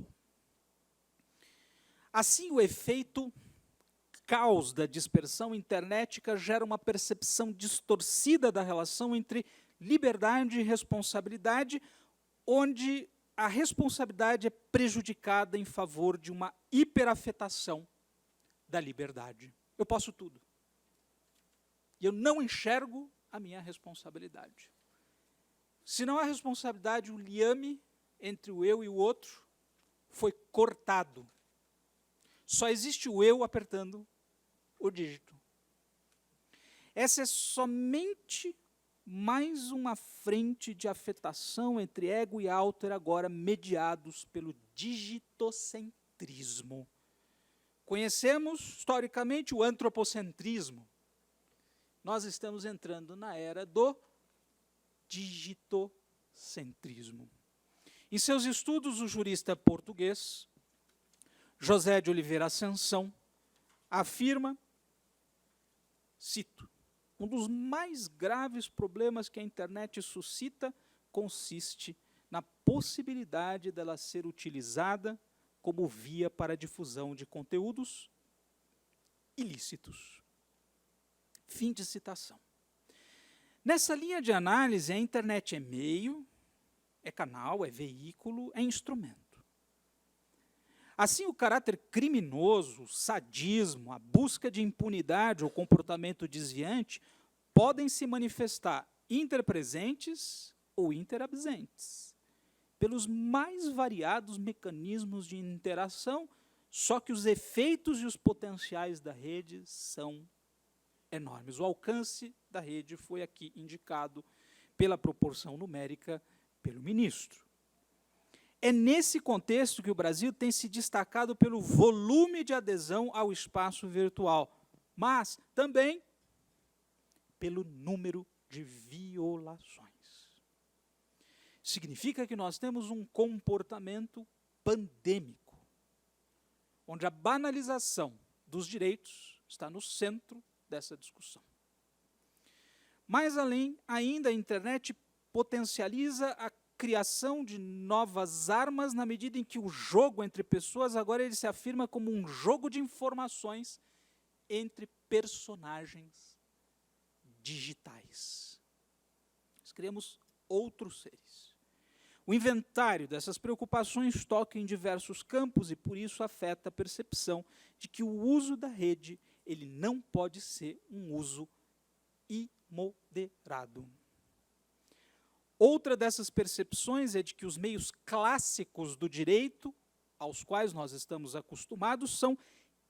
Assim, o efeito caos da dispersão internética gera uma percepção distorcida da relação entre liberdade e responsabilidade, onde a responsabilidade é prejudicada em favor de uma hiperafetação da liberdade. Eu posso tudo. E eu não enxergo a minha responsabilidade. Se não há responsabilidade, o liame entre o eu e o outro foi cortado. Só existe o eu apertando o dígito. Essa é somente mais uma frente de afetação entre ego e autor, agora mediados pelo digitocentrismo. Conhecemos, historicamente, o antropocentrismo. Nós estamos entrando na era do digitocentrismo. Em seus estudos, o jurista português José de Oliveira Ascensão afirma, cito, um dos mais graves problemas que a internet suscita consiste na possibilidade dela ser utilizada como via para a difusão de conteúdos ilícitos. Fim de citação. Nessa linha de análise, a internet é meio, é canal, é veículo, é instrumento. Assim, o caráter criminoso, o sadismo, a busca de impunidade ou comportamento desviante podem se manifestar interpresentes ou interabsentes, pelos mais variados mecanismos de interação, só que os efeitos e os potenciais da rede são enormes. O alcance da rede foi aqui indicado pela proporção numérica pelo ministro. É nesse contexto que o Brasil tem se destacado pelo volume de adesão ao espaço virtual, mas também pelo número de violações. Significa que nós temos um comportamento pandêmico, onde a banalização dos direitos está no centro dessa discussão. Mais além, ainda a internet potencializa a criação de novas armas na medida em que o jogo entre pessoas agora ele se afirma como um jogo de informações entre personagens digitais. Nós criamos outros seres. O inventário dessas preocupações toca em diversos campos e por isso afeta a percepção de que o uso da rede ele não pode ser um uso imoderado. Outra dessas percepções é de que os meios clássicos do direito, aos quais nós estamos acostumados, são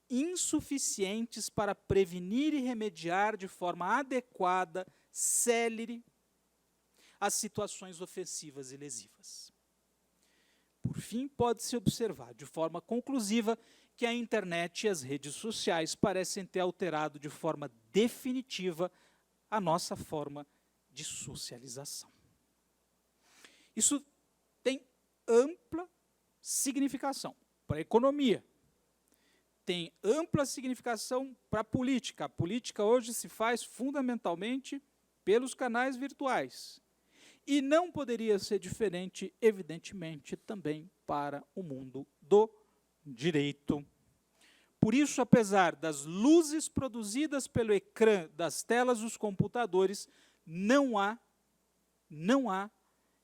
insuficientes para prevenir e remediar de forma adequada, célere, as situações ofensivas e lesivas. Por fim, pode-se observar de forma conclusiva que a internet e as redes sociais parecem ter alterado de forma definitiva a nossa forma de socialização. Isso tem ampla significação para a economia, tem ampla significação para a política. A política hoje se faz fundamentalmente pelos canais virtuais. E não poderia ser diferente, evidentemente, também para o mundo do direito. Por isso, apesar das luzes produzidas pelo ecrã das telas dos computadores, não há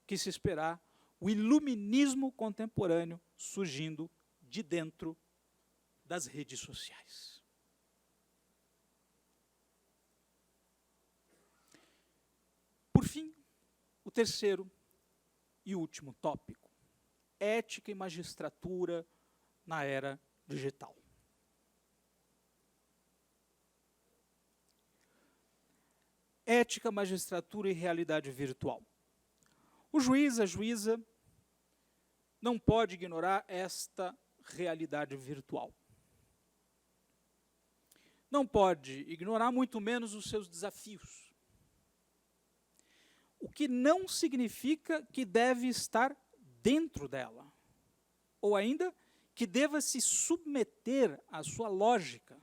que se esperar o iluminismo contemporâneo surgindo de dentro das redes sociais. Por fim, o terceiro e último tópico, ética e magistratura na era digital. Ética, magistratura e realidade virtual. O juiz, a juíza, não pode ignorar esta realidade virtual. Não pode ignorar, muito menos, os seus desafios. O que não significa que deve estar dentro dela, ou ainda que deva se submeter à sua lógica,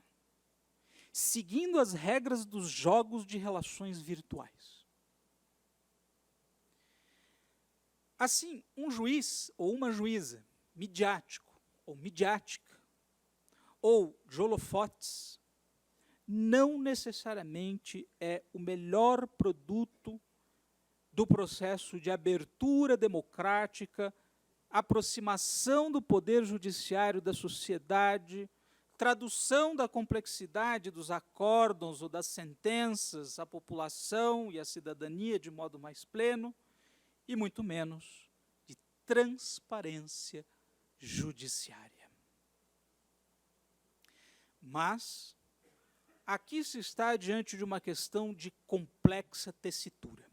seguindo as regras dos jogos de relações virtuais. Assim, um juiz ou uma juíza midiático ou midiática ou de holofotes não necessariamente é o melhor produto do processo de abertura democrática aproximação do poder judiciário da sociedade, tradução da complexidade dos acórdãos ou das sentenças à população e à cidadania de modo mais pleno, e muito menos de transparência judiciária. Mas aqui se está diante de uma questão de complexa tessitura.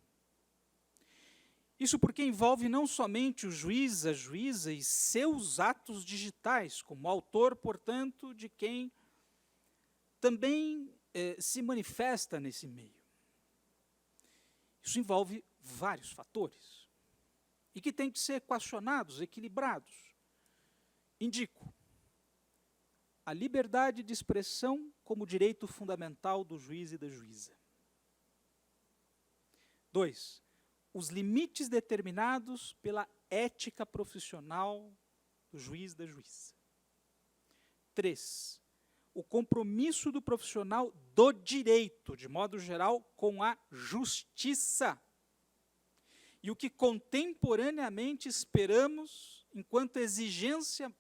Isso porque envolve não somente o juiz, a juíza e seus atos digitais, como autor, portanto, de quem também se manifesta nesse meio. Isso envolve vários fatores e que têm que ser equacionados, equilibrados. Indico a liberdade de expressão como direito fundamental do juiz e da juíza. 2. Os limites determinados pela ética profissional do juiz e da juíza. 3. O compromisso do profissional do direito, de modo geral, com a justiça. E o que contemporaneamente esperamos enquanto exigência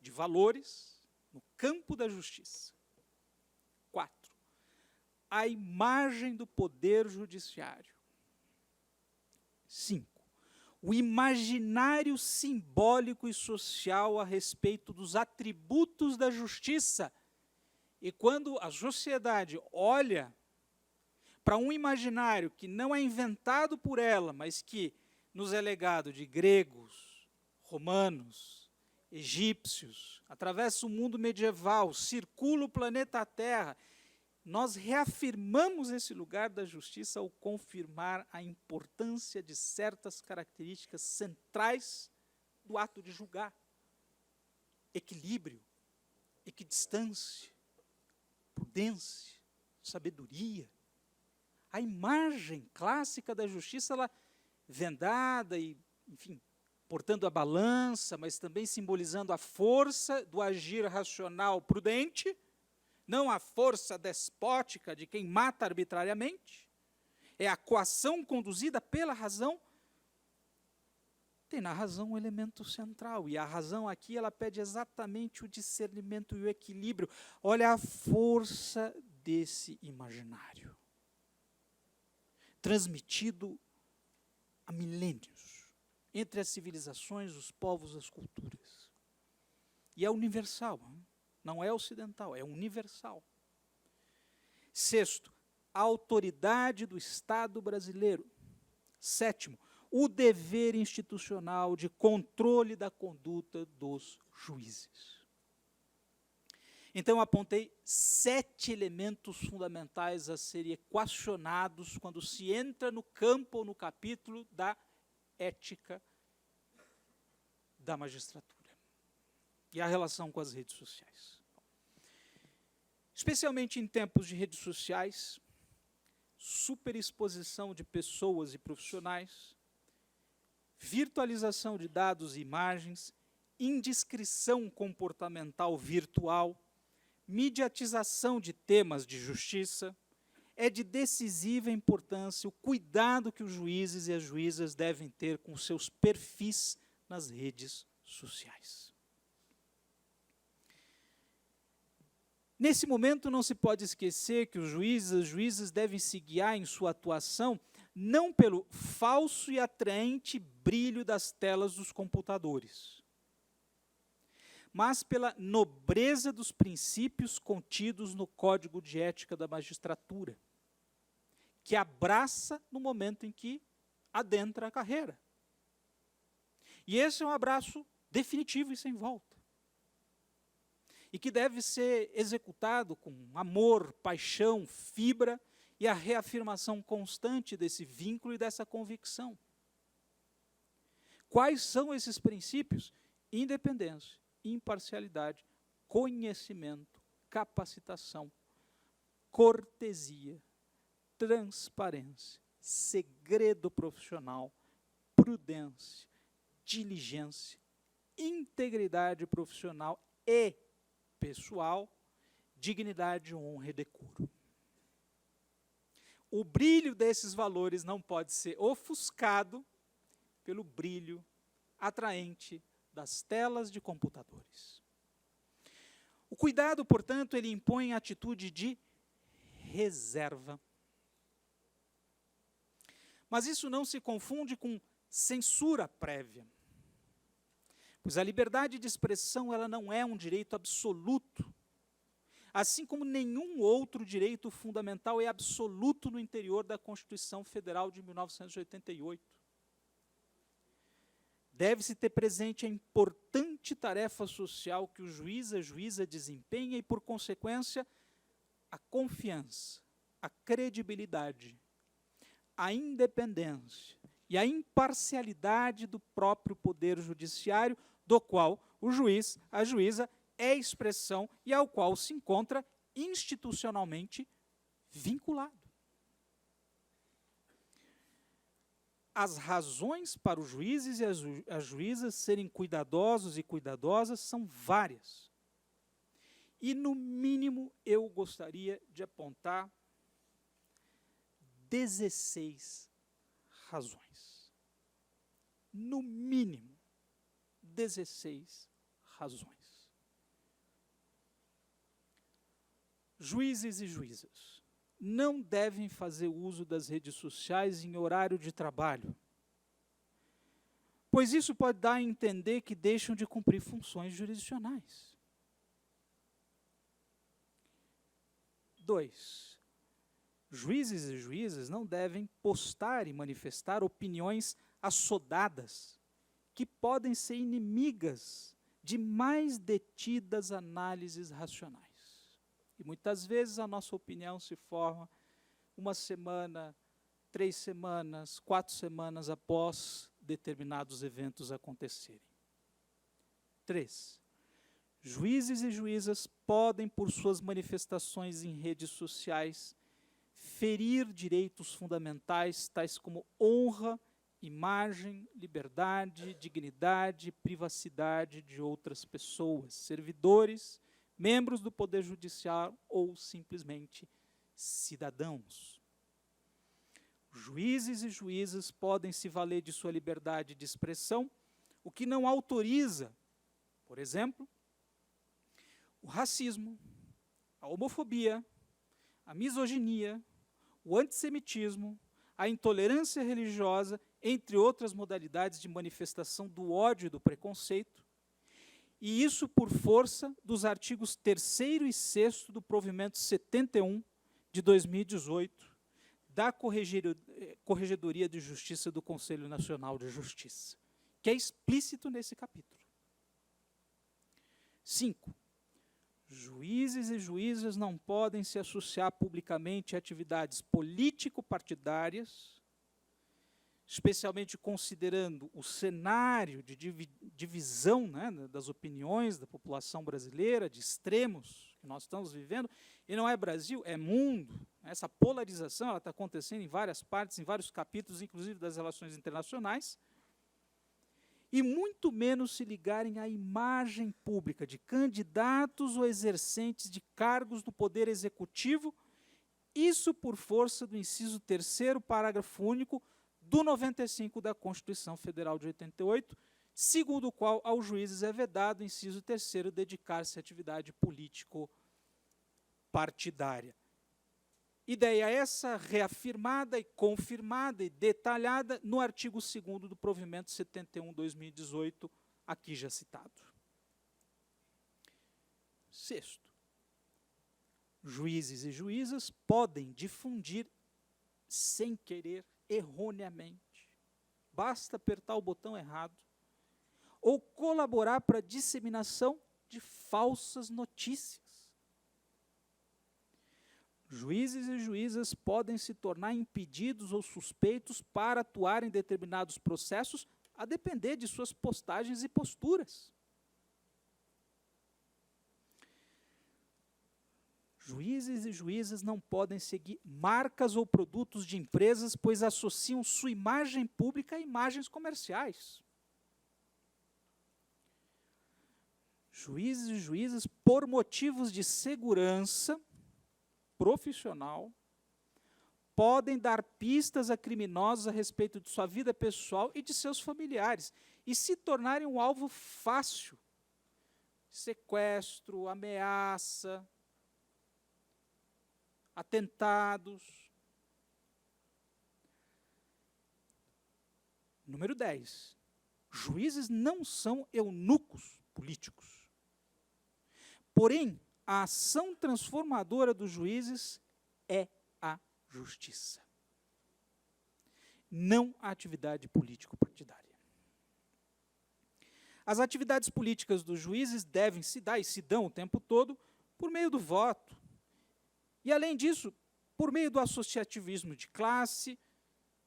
de valores no campo da justiça. 4. A imagem do poder judiciário. 5. O imaginário simbólico e social a respeito dos atributos da justiça. E quando a sociedade olha para um imaginário que não é inventado por ela, mas que nos é legado de gregos, romanos, egípcios, atravessa o mundo medieval, circula o planeta Terra, nós reafirmamos esse lugar da justiça ao confirmar a importância de certas características centrais do ato de julgar. Equilíbrio, equidistância, prudência, sabedoria. A imagem clássica da justiça, ela vendada e, enfim, portando a balança, mas também simbolizando a força do agir racional prudente, não a força despótica de quem mata arbitrariamente, é a coação conduzida pela razão. Tem na razão um elemento central, e a razão aqui ela pede exatamente o discernimento e o equilíbrio. Olha a força desse imaginário, transmitido há milênios, entre as civilizações, os povos, as culturas. E é universal, não é ocidental, é universal. 6. A autoridade do Estado brasileiro. 7. O dever institucional de controle da conduta dos juízes. Então, apontei 7 elementos fundamentais a serem equacionados quando se entra no campo ou no capítulo da ética da magistratura e a relação com as redes sociais. Especialmente em tempos de redes sociais, superexposição de pessoas e profissionais, virtualização de dados e imagens, indiscrição comportamental virtual, mediatização de temas de justiça, é de decisiva importância o cuidado que os juízes e as juízas devem ter com seus perfis nas redes sociais. Nesse momento, não se pode esquecer que os juízes e as juízas devem se guiar em sua atuação não pelo falso e atraente brilho das telas dos computadores, mas pela nobreza dos princípios contidos no Código de Ética da Magistratura, que abraça no momento em que adentra a carreira. E esse é um abraço definitivo e sem volta, e que deve ser executado com amor, paixão, fibra e a reafirmação constante desse vínculo e dessa convicção. Quais são esses princípios? Independência, imparcialidade, conhecimento, capacitação, cortesia, transparência, segredo profissional, prudência, diligência, integridade profissional e pessoal, dignidade, honra e decoro. O brilho desses valores não pode ser ofuscado pelo brilho atraente das telas de computadores. O cuidado, portanto, ele impõe a atitude de reserva. Mas isso não se confunde com censura prévia, pois a liberdade de expressão ela não é um direito absoluto, assim como nenhum outro direito fundamental é absoluto no interior da Constituição Federal de 1988. Deve-se ter presente a importante tarefa social que o juiz, a juíza desempenha e, por consequência, a confiança, a credibilidade, a independência e a imparcialidade do próprio Poder Judiciário, do qual o juiz, a juíza, é expressão e ao qual se encontra institucionalmente vinculado. As razões para os juízes e as juízas serem cuidadosos e cuidadosas são várias. E, no mínimo, eu gostaria de apontar 16 razões. No mínimo, 16 razões. Juízes e juízas não devem fazer uso das redes sociais em horário de trabalho, pois isso pode dar a entender que deixam de cumprir funções jurisdicionais. 2. Juízes e juízas não devem postar e manifestar opiniões assodadas, que podem ser inimigas de mais detidas análises racionais. E muitas vezes a nossa opinião se forma 1 semana, 3 semanas, 4 semanas após determinados eventos acontecerem. 3. Juízes e juízas podem, por suas manifestações em redes sociais, ferir direitos fundamentais, tais como honra, imagem, liberdade, dignidade, privacidade de outras pessoas, servidores, membros do Poder Judiciário ou simplesmente cidadãos. Juízes e juízas podem se valer de sua liberdade de expressão, o que não autoriza, por exemplo, o racismo, a homofobia, a misoginia, o antissemitismo, a intolerância religiosa, entre outras modalidades de manifestação do ódio e do preconceito, e isso por força dos artigos 3º e 6º do provimento 71 de 2018 da Corregedoria de Justiça do Conselho Nacional de Justiça, que é explícito nesse capítulo. 5. Juízes e juízas não podem se associar publicamente a atividades político-partidárias, especialmente considerando o cenário de divisão, né, das opiniões da população brasileira, de extremos que nós estamos vivendo, e não é Brasil, é mundo. Essa polarização está acontecendo em várias partes, em vários capítulos, inclusive das relações internacionais, e muito menos se ligarem à imagem pública de candidatos ou exercentes de cargos do Poder Executivo, isso por força do inciso 3º, parágrafo único, do 95 da Constituição Federal de 88, segundo o qual aos juízes é vedado, inciso 3º, dedicar-se à atividade político-partidária. Ideia essa reafirmada e confirmada e detalhada no artigo 2º do provimento 71/2018, aqui já citado. 6. Juízes e juízas podem difundir sem querer, erroneamente, basta apertar o botão errado, ou colaborar para a disseminação de falsas notícias. Juízes e juízas podem se tornar impedidos ou suspeitos para atuar em determinados processos, a depender de suas postagens e posturas. Juízes e juízas não podem seguir marcas ou produtos de empresas, pois associam sua imagem pública a imagens comerciais. Juízes e juízas, por motivos de segurança profissional, podem dar pistas a criminosos a respeito de sua vida pessoal e de seus familiares. e se tornarem um alvo fácil. Sequestro, ameaça, atentados. Número 10. Juízes não são eunucos políticos. Porém, a ação transformadora dos juízes é a justiça, não a atividade político-partidária. As atividades políticas dos juízes devem se dar, e se dão o tempo todo, por meio do voto. E, além disso, por meio do associativismo de classe,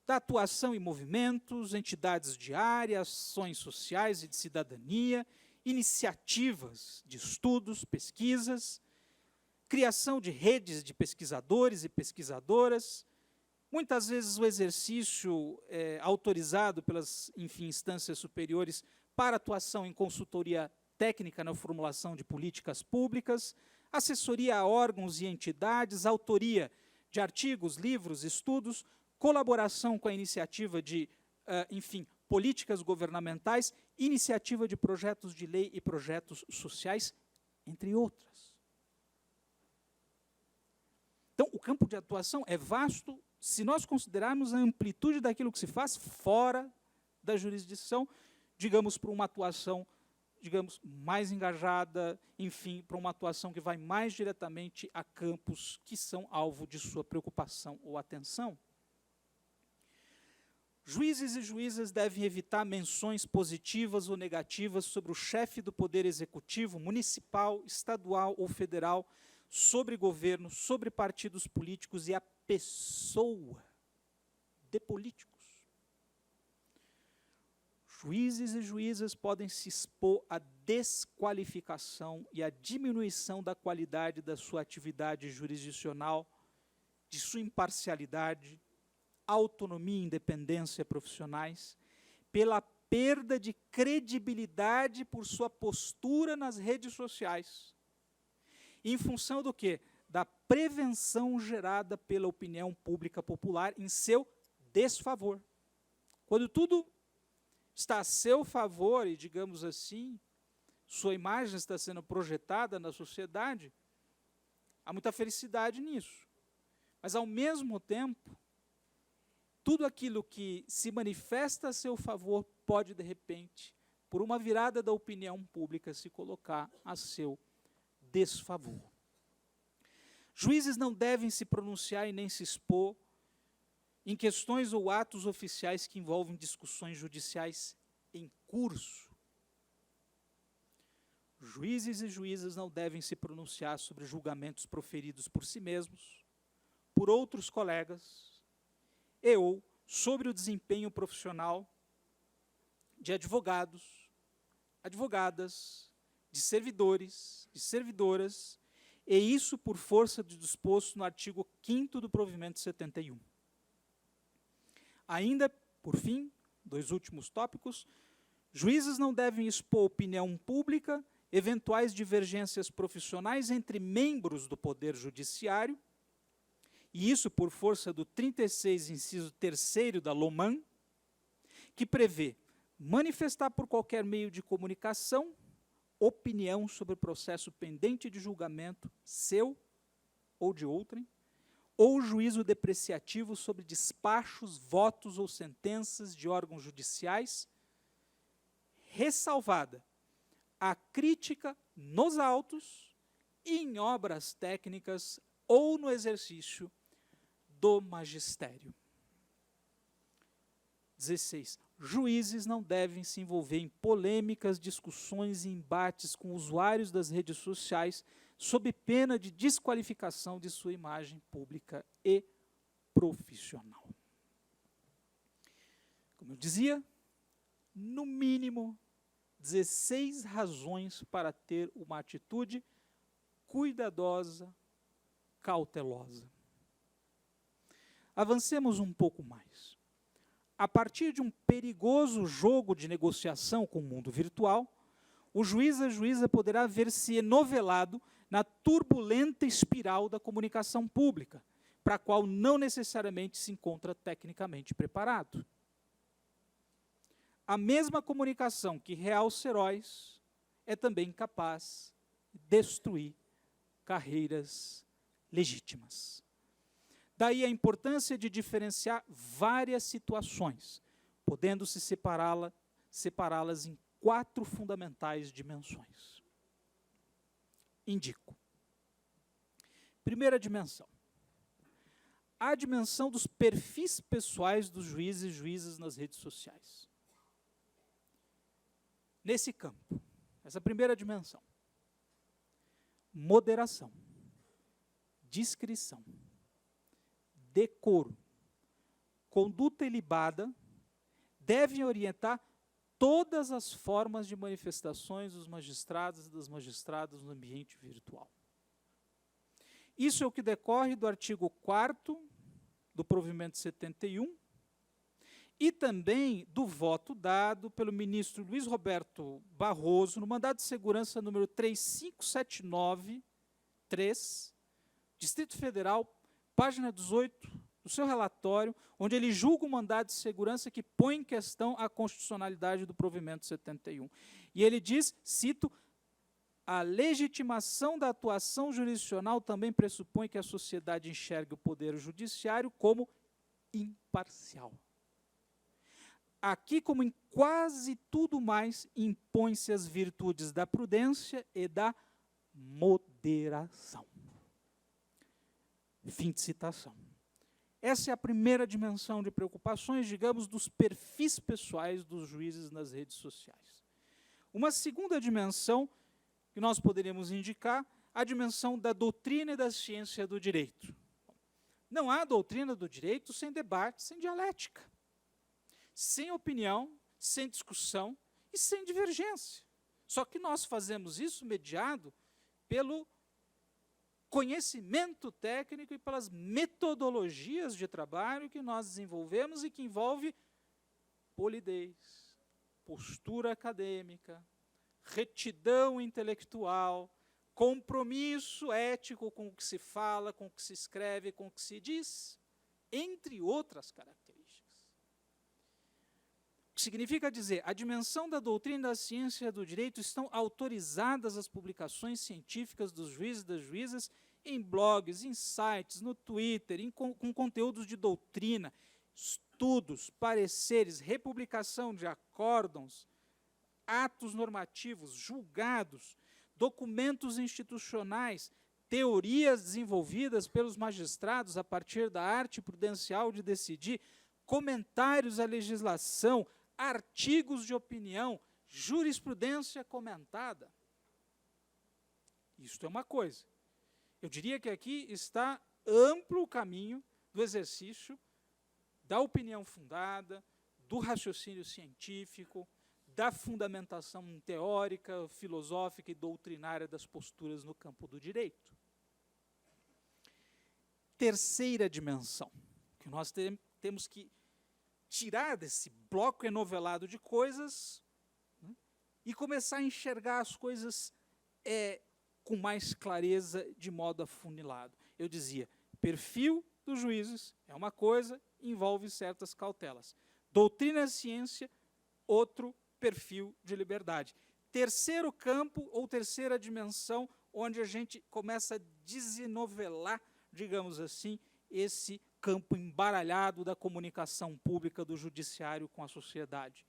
da atuação em movimentos, entidades de área, ações sociais e de cidadania, iniciativas de estudos, pesquisas, criação de redes de pesquisadores e pesquisadoras, muitas vezes o exercício autorizado pelas, instâncias superiores para atuação em consultoria técnica na formulação de políticas públicas, assessoria a órgãos e entidades, autoria de artigos, livros, estudos, colaboração com a iniciativa de, políticas governamentais, iniciativa de projetos de lei e projetos sociais, entre outras. Então, o campo de atuação é vasto, se nós considerarmos a amplitude daquilo que se faz fora da jurisdição, digamos, para uma atuação, mais engajada, para uma atuação que vai mais diretamente a campos que são alvo de sua preocupação ou atenção. Juízes e juízas devem evitar menções positivas ou negativas sobre o chefe do Poder Executivo, municipal, estadual ou federal, sobre governo, sobre partidos políticos e a pessoa de políticos. Juízes e juízas podem se expor à desqualificação e à diminuição da qualidade da sua atividade jurisdicional, de sua imparcialidade, autonomia e independência profissionais, pela perda de credibilidade por sua postura nas redes sociais. Em função do quê? Da prevenção gerada pela opinião pública popular em seu desfavor. Quando tudo está a seu favor e, digamos assim, sua imagem está sendo projetada na sociedade, há muita felicidade nisso. Mas, ao mesmo tempo, tudo aquilo que se manifesta a seu favor pode, de repente, por uma virada da opinião pública, se colocar a seu desfavor. Juízes não devem se pronunciar e nem se expor em questões ou atos oficiais que envolvem discussões judiciais em curso. Juízes e juízas não devem se pronunciar sobre julgamentos proferidos por si mesmos, por outros colegas, ou sobre o desempenho profissional de advogados, advogadas, de servidores, de servidoras, e isso por força do disposto no artigo 5º do provimento 71. Ainda, por fim, 2 últimos tópicos, juízes não devem expor opinião pública, eventuais divergências profissionais entre membros do Poder Judiciário, e isso por força do 36, inciso 3º da LOMAN, que prevê manifestar por qualquer meio de comunicação opinião sobre processo pendente de julgamento seu ou de outrem, ou juízo depreciativo sobre despachos, votos ou sentenças de órgãos judiciais, ressalvada a crítica nos autos e em obras técnicas ou no exercício do magistério. 16. Juízes não devem se envolver em polêmicas, discussões e embates com usuários das redes sociais sob pena de desqualificação de sua imagem pública e profissional. Como eu dizia, no mínimo 16 razões para ter uma atitude cuidadosa, cautelosa. Avancemos um pouco mais. A partir de um perigoso jogo de negociação com o mundo virtual, o juiz ou juíza poderá ver-se enovelado na turbulenta espiral da comunicação pública, para a qual não necessariamente se encontra tecnicamente preparado. a mesma comunicação que realça heróis é também capaz de destruir carreiras legítimas. Daí a importância de diferenciar várias situações, podendo-se separá-las em 4 fundamentais dimensões. Indico. Primeira dimensão. A dimensão dos perfis pessoais dos juízes e juízas nas redes sociais. Nesse campo, essa primeira dimensão. Moderação, discrição, decoro, conduta ilibada devem orientar todas as formas de manifestações dos magistrados e das magistradas no ambiente virtual. Isso é o que decorre do artigo 4º do provimento 71 e também do voto dado pelo ministro Luiz Roberto Barroso no mandado de segurança número 3579-3, Distrito Federal, página 18, do seu relatório, onde ele julga o mandado de segurança que põe em questão a constitucionalidade do provimento 71. E ele diz, cito, a legitimação da atuação jurisdicional também pressupõe que a sociedade enxergue o poder judiciário como imparcial. Aqui, como em quase tudo mais, impõe-se as virtudes da prudência e da moderação. Fim de citação. Essa é a primeira dimensão de preocupações, digamos, dos perfis pessoais dos juízes nas redes sociais. Uma segunda dimensão que nós poderíamos indicar, a dimensão da doutrina e da ciência do direito. Não há doutrina do direito sem debate, sem dialética, sem opinião, sem discussão e sem divergência. Só que nós fazemos isso mediado pelo conhecimento técnico e pelas metodologias de trabalho que nós desenvolvemos e que envolve polidez, postura acadêmica, retidão intelectual, compromisso ético com o que se fala, com o que se escreve, com o que se diz, entre outras características. O que significa dizer, a dimensão da doutrina e da ciência do direito estão autorizadas as publicações científicas dos juízes e das juízas em blogs, em sites, no Twitter, com conteúdos de doutrina, estudos, pareceres, republicação de acórdãos, atos normativos, julgados, documentos institucionais, teorias desenvolvidas pelos magistrados a partir da arte prudencial de decidir, comentários à legislação, artigos de opinião, jurisprudência comentada. Isto é uma coisa. Eu diria que aqui está amplo o caminho do exercício da opinião fundada, do raciocínio científico, da fundamentação teórica, filosófica e doutrinária das posturas no campo do direito. Terceira dimensão, que nós temos que tirar desse bloco enovelado de coisas, né, e começar a enxergar as coisas com mais clareza, de modo afunilado. Eu dizia, perfil dos juízes é uma coisa, envolve certas cautelas. Doutrina e ciência, outro perfil de liberdade. Terceiro campo, ou terceira dimensão, onde a gente começa a desenovelar, digamos assim, esse campo embaralhado da comunicação pública do judiciário com a sociedade.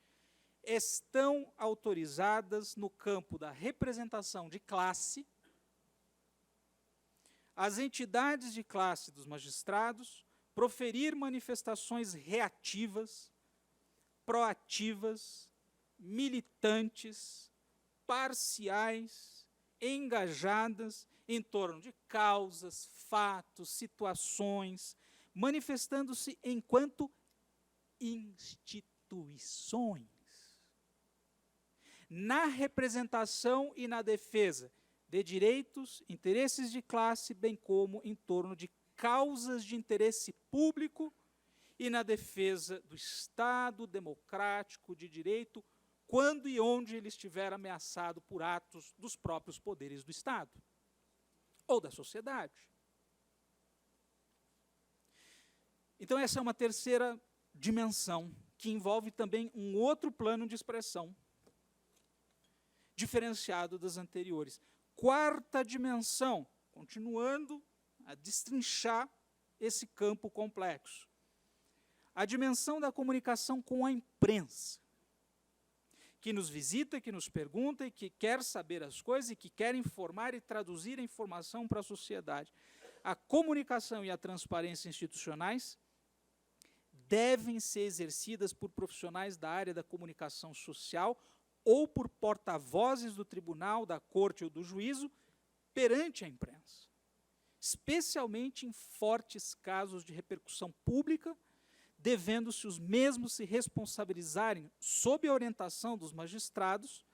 Estão autorizadas no campo da representação de classe, as entidades de classe dos magistrados proferir manifestações reativas, proativas, militantes, parciais, engajadas em torno de causas, fatos, situações, manifestando-se enquanto instituições, na representação e na defesa de direitos, interesses de classe, bem como em torno de causas de interesse público e na defesa do Estado democrático de direito, quando e onde ele estiver ameaçado por atos dos próprios poderes do Estado ou da sociedade. Então, essa é uma terceira dimensão que envolve também um outro plano de expressão, diferenciado das anteriores. Quarta dimensão, continuando a destrinchar esse campo complexo. A dimensão da comunicação com a imprensa, que nos visita, que nos pergunta e que quer saber as coisas e que quer informar e traduzir a informação para a sociedade. A comunicação e a transparência institucionais devem ser exercidas por profissionais da área da comunicação social ou por porta-vozes do tribunal, da corte ou do juízo perante a imprensa, especialmente em fortes casos de repercussão pública, devendo-se os mesmos se responsabilizarem, sob a orientação dos magistrados,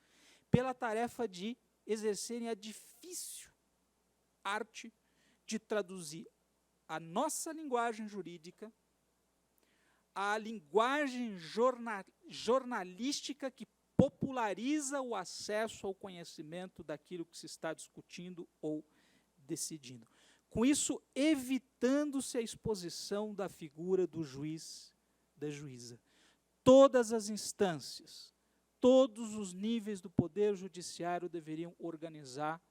pela tarefa de exercerem a difícil arte de traduzir a nossa linguagem jurídica, a linguagem jornalística que populariza o acesso ao conhecimento daquilo que se está discutindo ou decidindo. Com isso, evitando-se a exposição da figura do juiz, da juíza. Todas as instâncias, todos os níveis do Poder Judiciário deveriam organizar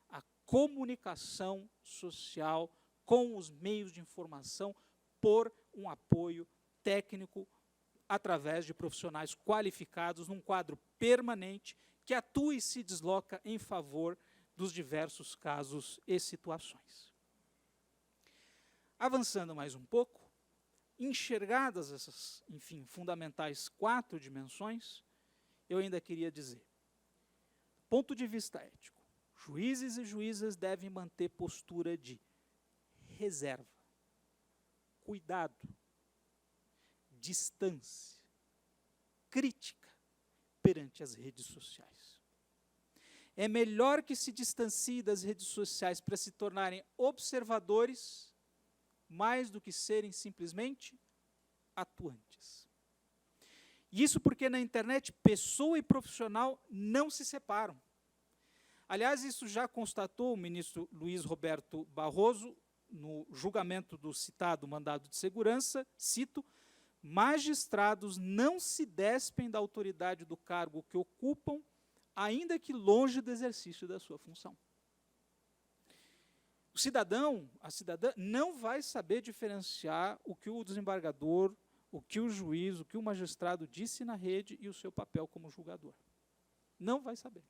a comunicação social com os meios de informação por um apoio técnico através de profissionais qualificados num quadro permanente que atua e se desloca em favor dos diversos casos e situações. Avançando mais um pouco, enxergadas essas, enfim, fundamentais 4 dimensões, eu ainda queria dizer, do ponto de vista ético, juízes e juízas devem manter postura de reserva, cuidado, distância, crítica perante as redes sociais. É melhor que se distancie das redes sociais para se tornarem observadores, mais do que serem simplesmente atuantes. E isso porque na internet pessoa e profissional não se separam. Aliás, isso já constatou o ministro Luiz Roberto Barroso no julgamento do citado mandado de segurança, cito, magistrados não se despem da autoridade do cargo que ocupam, ainda que longe do exercício da sua função. O cidadão, a cidadã, não vai saber diferenciar o que o desembargador, o que o juiz, o que o magistrado disse na rede e o seu papel como julgador. Não vai saber.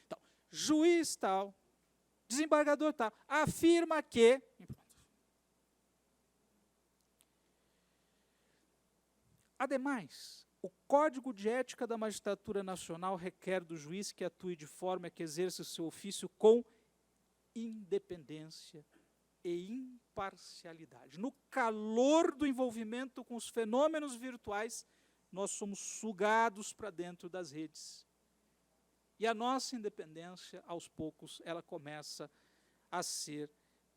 Então, juiz tal, desembargador tal, afirma que... Ademais, o Código de Ética da Magistratura Nacional requer do juiz que atue de forma que exerça o seu ofício com independência e imparcialidade. No calor do envolvimento com os fenômenos virtuais, nós somos sugados para dentro das redes. E a nossa independência, aos poucos, ela começa a ser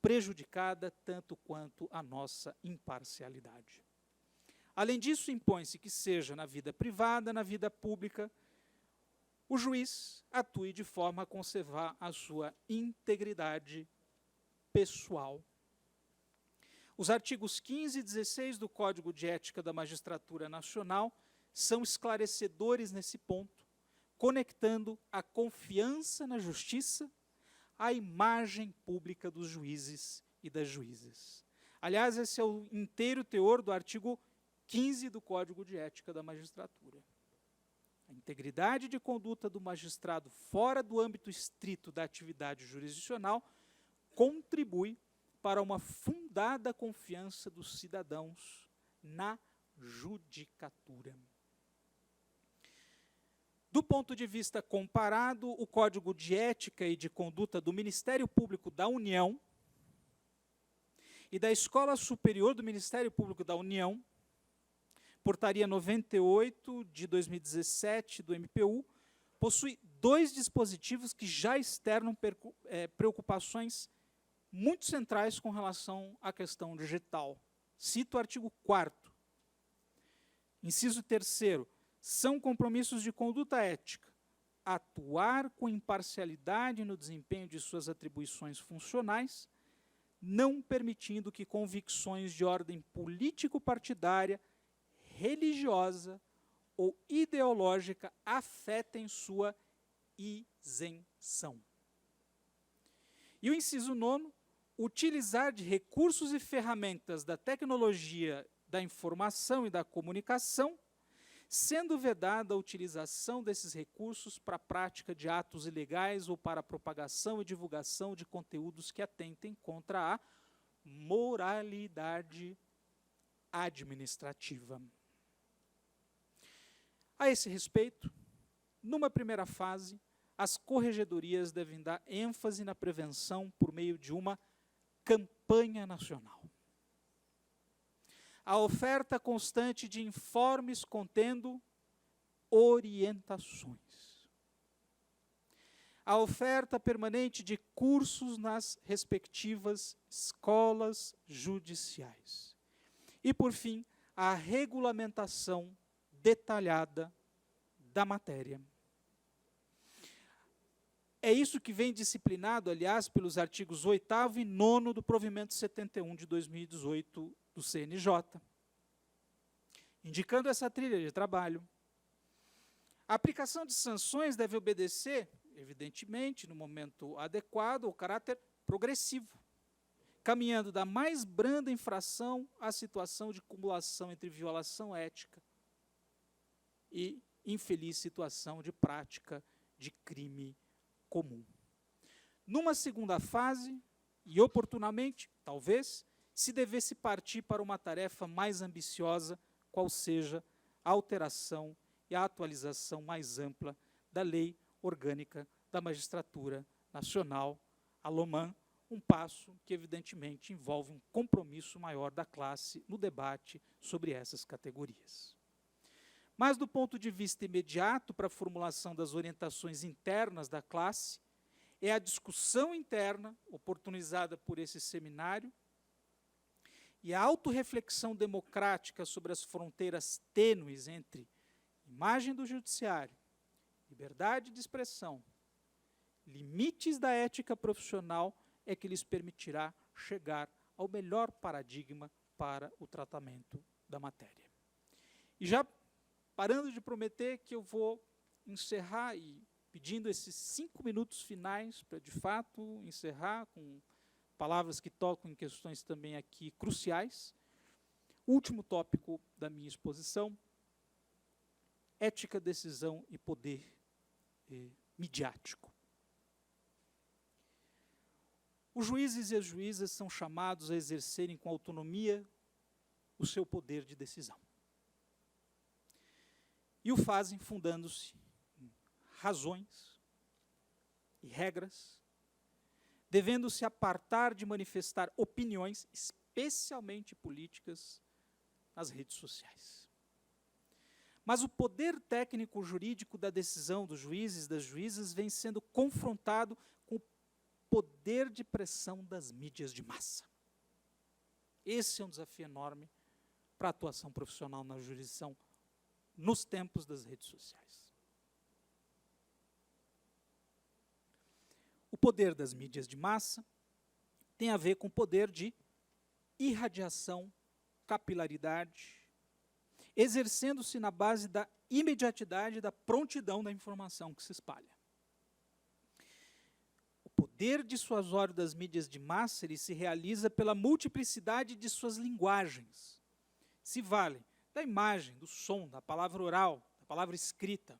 prejudicada tanto quanto a nossa imparcialidade. Além disso, impõe-se que seja na vida privada, na vida pública, o juiz atue de forma a conservar a sua integridade pessoal. Os artigos 15 e 16 do Código de Ética da Magistratura Nacional são esclarecedores nesse ponto, conectando a confiança na justiça à imagem pública dos juízes e das juízas. Aliás, esse é o inteiro teor do artigo 15 do Código de Ética da Magistratura. A integridade de conduta do magistrado fora do âmbito estrito da atividade jurisdicional contribui para uma fundada confiança dos cidadãos na judicatura. Do ponto de vista comparado, o Código de Ética e de Conduta do Ministério Público da União e da Escola Superior do Ministério Público da União, Portaria 98 de 2017 do MPU, possui 2 dispositivos que já externam preocupações muito centrais com relação à questão digital. Cito o artigo 4º. Inciso 3º. São compromissos de conduta ética atuar com imparcialidade no desempenho de suas atribuições funcionais, não permitindo que convicções de ordem político-partidária religiosa ou ideológica afetem sua isenção. E o inciso 9, utilizar de recursos e ferramentas da tecnologia da informação e da comunicação, sendo vedada a utilização desses recursos para a prática de atos ilegais ou para a propagação e divulgação de conteúdos que atentem contra a moralidade administrativa. A esse respeito, numa primeira fase, as corregedorias devem dar ênfase na prevenção por meio de uma campanha nacional. A oferta constante de informes contendo orientações. A oferta permanente de cursos nas respectivas escolas judiciais. E, por fim, a regulamentação detalhada da matéria. É isso que vem disciplinado, aliás, pelos artigos 8º e 9º do Provimento 71 de 2018 do CNJ, indicando essa trilha de trabalho. A aplicação de sanções deve obedecer, evidentemente, no momento adequado, ao caráter progressivo, caminhando da mais branda infração à situação de cumulação entre violação ética e infeliz situação de prática de crime comum. Numa segunda fase, e oportunamente, talvez, se devesse partir para uma tarefa mais ambiciosa, qual seja a alteração e a atualização mais ampla da Lei Orgânica da Magistratura Nacional, a LOMAN, um passo que, evidentemente, envolve um compromisso maior da classe no debate sobre essas categorias. Mas, do ponto de vista imediato para a formulação das orientações internas da classe, é a discussão interna, oportunizada por esse seminário, e a autorreflexão democrática sobre as fronteiras tênues entre imagem do judiciário, liberdade de expressão, limites da ética profissional, é que lhes permitirá chegar ao melhor paradigma para o tratamento da matéria. E já parando de prometer que eu vou encerrar e pedindo esses 5 minutos finais para, de fato, encerrar com palavras que tocam em questões também aqui cruciais. Último tópico da minha exposição, ética, decisão e poder midiático. Os juízes e as juízas são chamados a exercerem com autonomia o seu poder de decisão. E o fazem fundando-se em razões e regras, devendo se apartar de manifestar opiniões, especialmente políticas, nas redes sociais. Mas o poder técnico-jurídico da decisão dos juízes e das juízas vem sendo confrontado com o poder de pressão das mídias de massa. Esse é um desafio enorme para a atuação profissional na jurisdição nos tempos das redes sociais. O poder das mídias de massa tem a ver com o poder de irradiação, capilaridade, exercendo-se na base da imediatidade e da prontidão da informação que se espalha. O poder dissuasório das mídias de massa ele se realiza pela multiplicidade de suas linguagens. Se valem da imagem, do som, da palavra oral, da palavra escrita,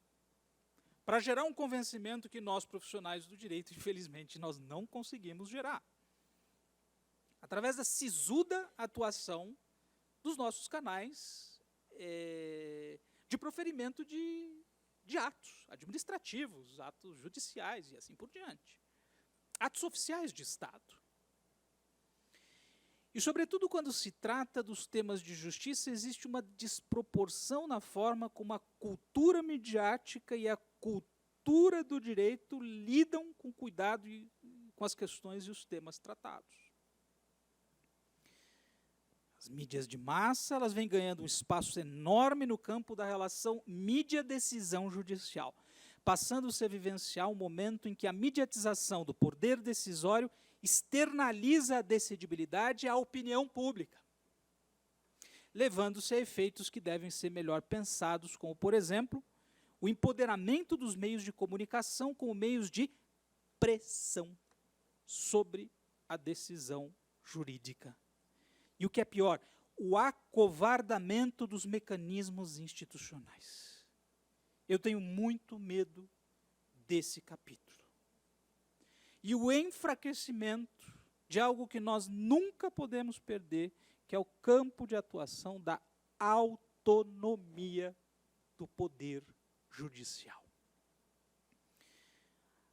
para gerar um convencimento que nós, profissionais do direito, infelizmente, nós não conseguimos gerar. Através da sisuda atuação dos nossos canais de proferimento de atos administrativos, atos judiciais e assim por diante. Atos oficiais de Estado. E, sobretudo, quando se trata dos temas de justiça, existe uma desproporção na forma como a cultura midiática e a cultura do direito lidam com cuidado e com as questões e os temas tratados. As mídias de massa, elas vêm ganhando um espaço enorme no campo da relação mídia-decisão judicial, passando-se a vivenciar um momento em que a mediatização do poder decisório externaliza a decidibilidade à opinião pública, levando-se a efeitos que devem ser melhor pensados, como, por exemplo, o empoderamento dos meios de comunicação como meios de pressão sobre a decisão jurídica. E o que é pior, o acovardamento dos mecanismos institucionais. Eu tenho muito medo desse capítulo. E o enfraquecimento de algo que nós nunca podemos perder, que é o campo de atuação da autonomia do poder judicial.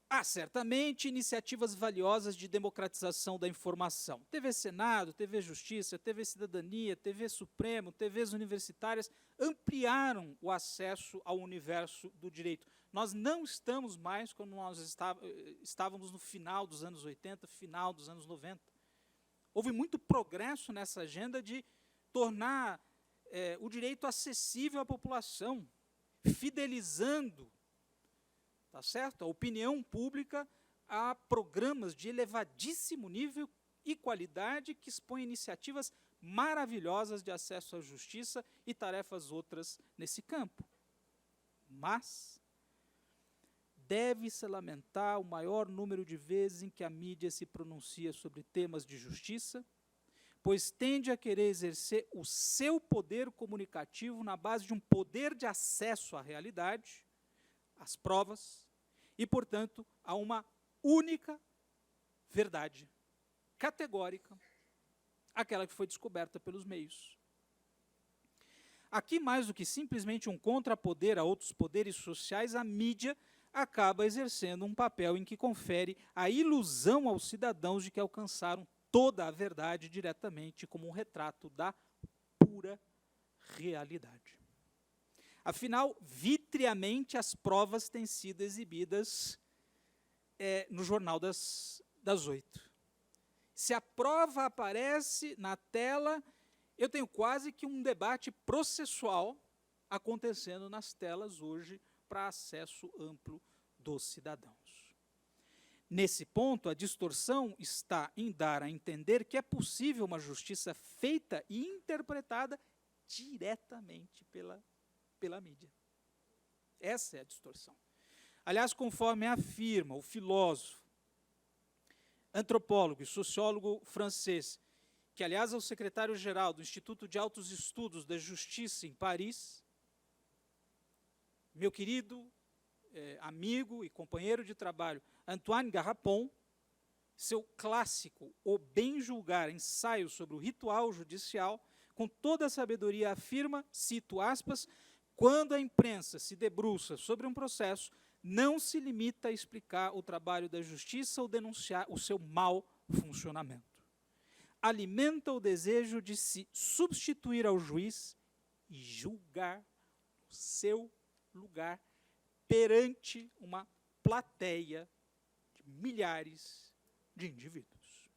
Há, certamente, iniciativas valiosas de democratização da informação. TV Senado, TV Justiça, TV Cidadania, TV Supremo, TVs universitárias ampliaram o acesso ao universo do direito. Nós não estamos mais como nós estávamos no final dos anos 80, final dos anos 90. Houve muito progresso nessa agenda de tornar o direito acessível à população, fidelizando, tá certo, a opinião pública a programas de elevadíssimo nível e qualidade que expõem iniciativas maravilhosas de acesso à justiça e tarefas outras nesse campo. Mas deve-se lamentar o maior número de vezes em que a mídia se pronuncia sobre temas de justiça, pois tende a querer exercer o seu poder comunicativo na base de um poder de acesso à realidade, às provas, e, portanto, a uma única verdade categórica, aquela que foi descoberta pelos meios. Aqui, mais do que simplesmente um contrapoder a outros poderes sociais, a mídia acaba exercendo um papel em que confere a ilusão aos cidadãos de que alcançaram toda a verdade diretamente como um retrato da pura realidade. Afinal, vitriamente, as provas têm sido exibidas no Jornal das 8. Se a prova aparece na tela, eu tenho quase que um debate processual acontecendo nas telas hoje para acesso amplo dos cidadãos. Nesse ponto, a distorção está em dar a entender que é possível uma justiça feita e interpretada diretamente pela mídia. Essa é a distorção. Aliás, conforme afirma o filósofo, antropólogo e sociólogo francês, que, aliás, é o secretário-geral do Instituto de Altos Estudos da Justiça em Paris, meu querido amigo e companheiro de trabalho, Antoine Garrapon, seu clássico O Bem Julgar, ensaio sobre o ritual judicial, com toda a sabedoria afirma, cito aspas, quando a imprensa se debruça sobre um processo, não se limita a explicar o trabalho da justiça ou denunciar o seu mau funcionamento. Alimenta o desejo de se substituir ao juiz e julgar no seu lugar perante uma plateia de milhares de indivíduos.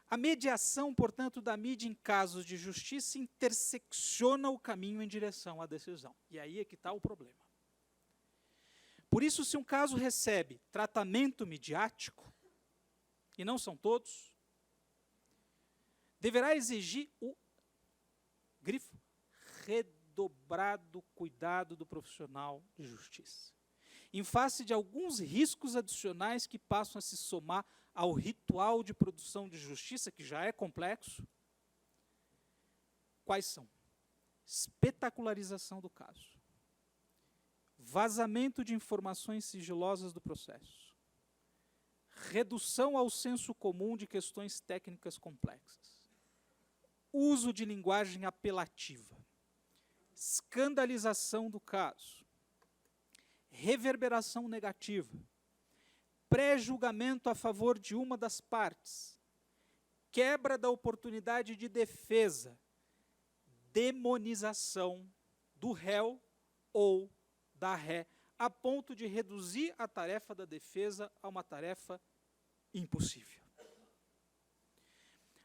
A mediação, portanto, da mídia em casos de justiça intersecciona o caminho em direção à decisão. E aí é que está o problema. Por isso, se um caso recebe tratamento midiático, e não são todos, deverá exigir o grifo redobrado cuidado do profissional de justiça, em face de alguns riscos adicionais que passam a se somar ao ritual de produção de justiça, que já é complexo. Quais são? Espetacularização do caso, vazamento de informações sigilosas do processo, redução ao senso comum de questões técnicas complexas, uso de linguagem apelativa, escandalização do caso, reverberação negativa, pré-julgamento a favor de uma das partes, quebra da oportunidade de defesa, demonização do réu ou da ré, a ponto de reduzir a tarefa da defesa a uma tarefa impossível.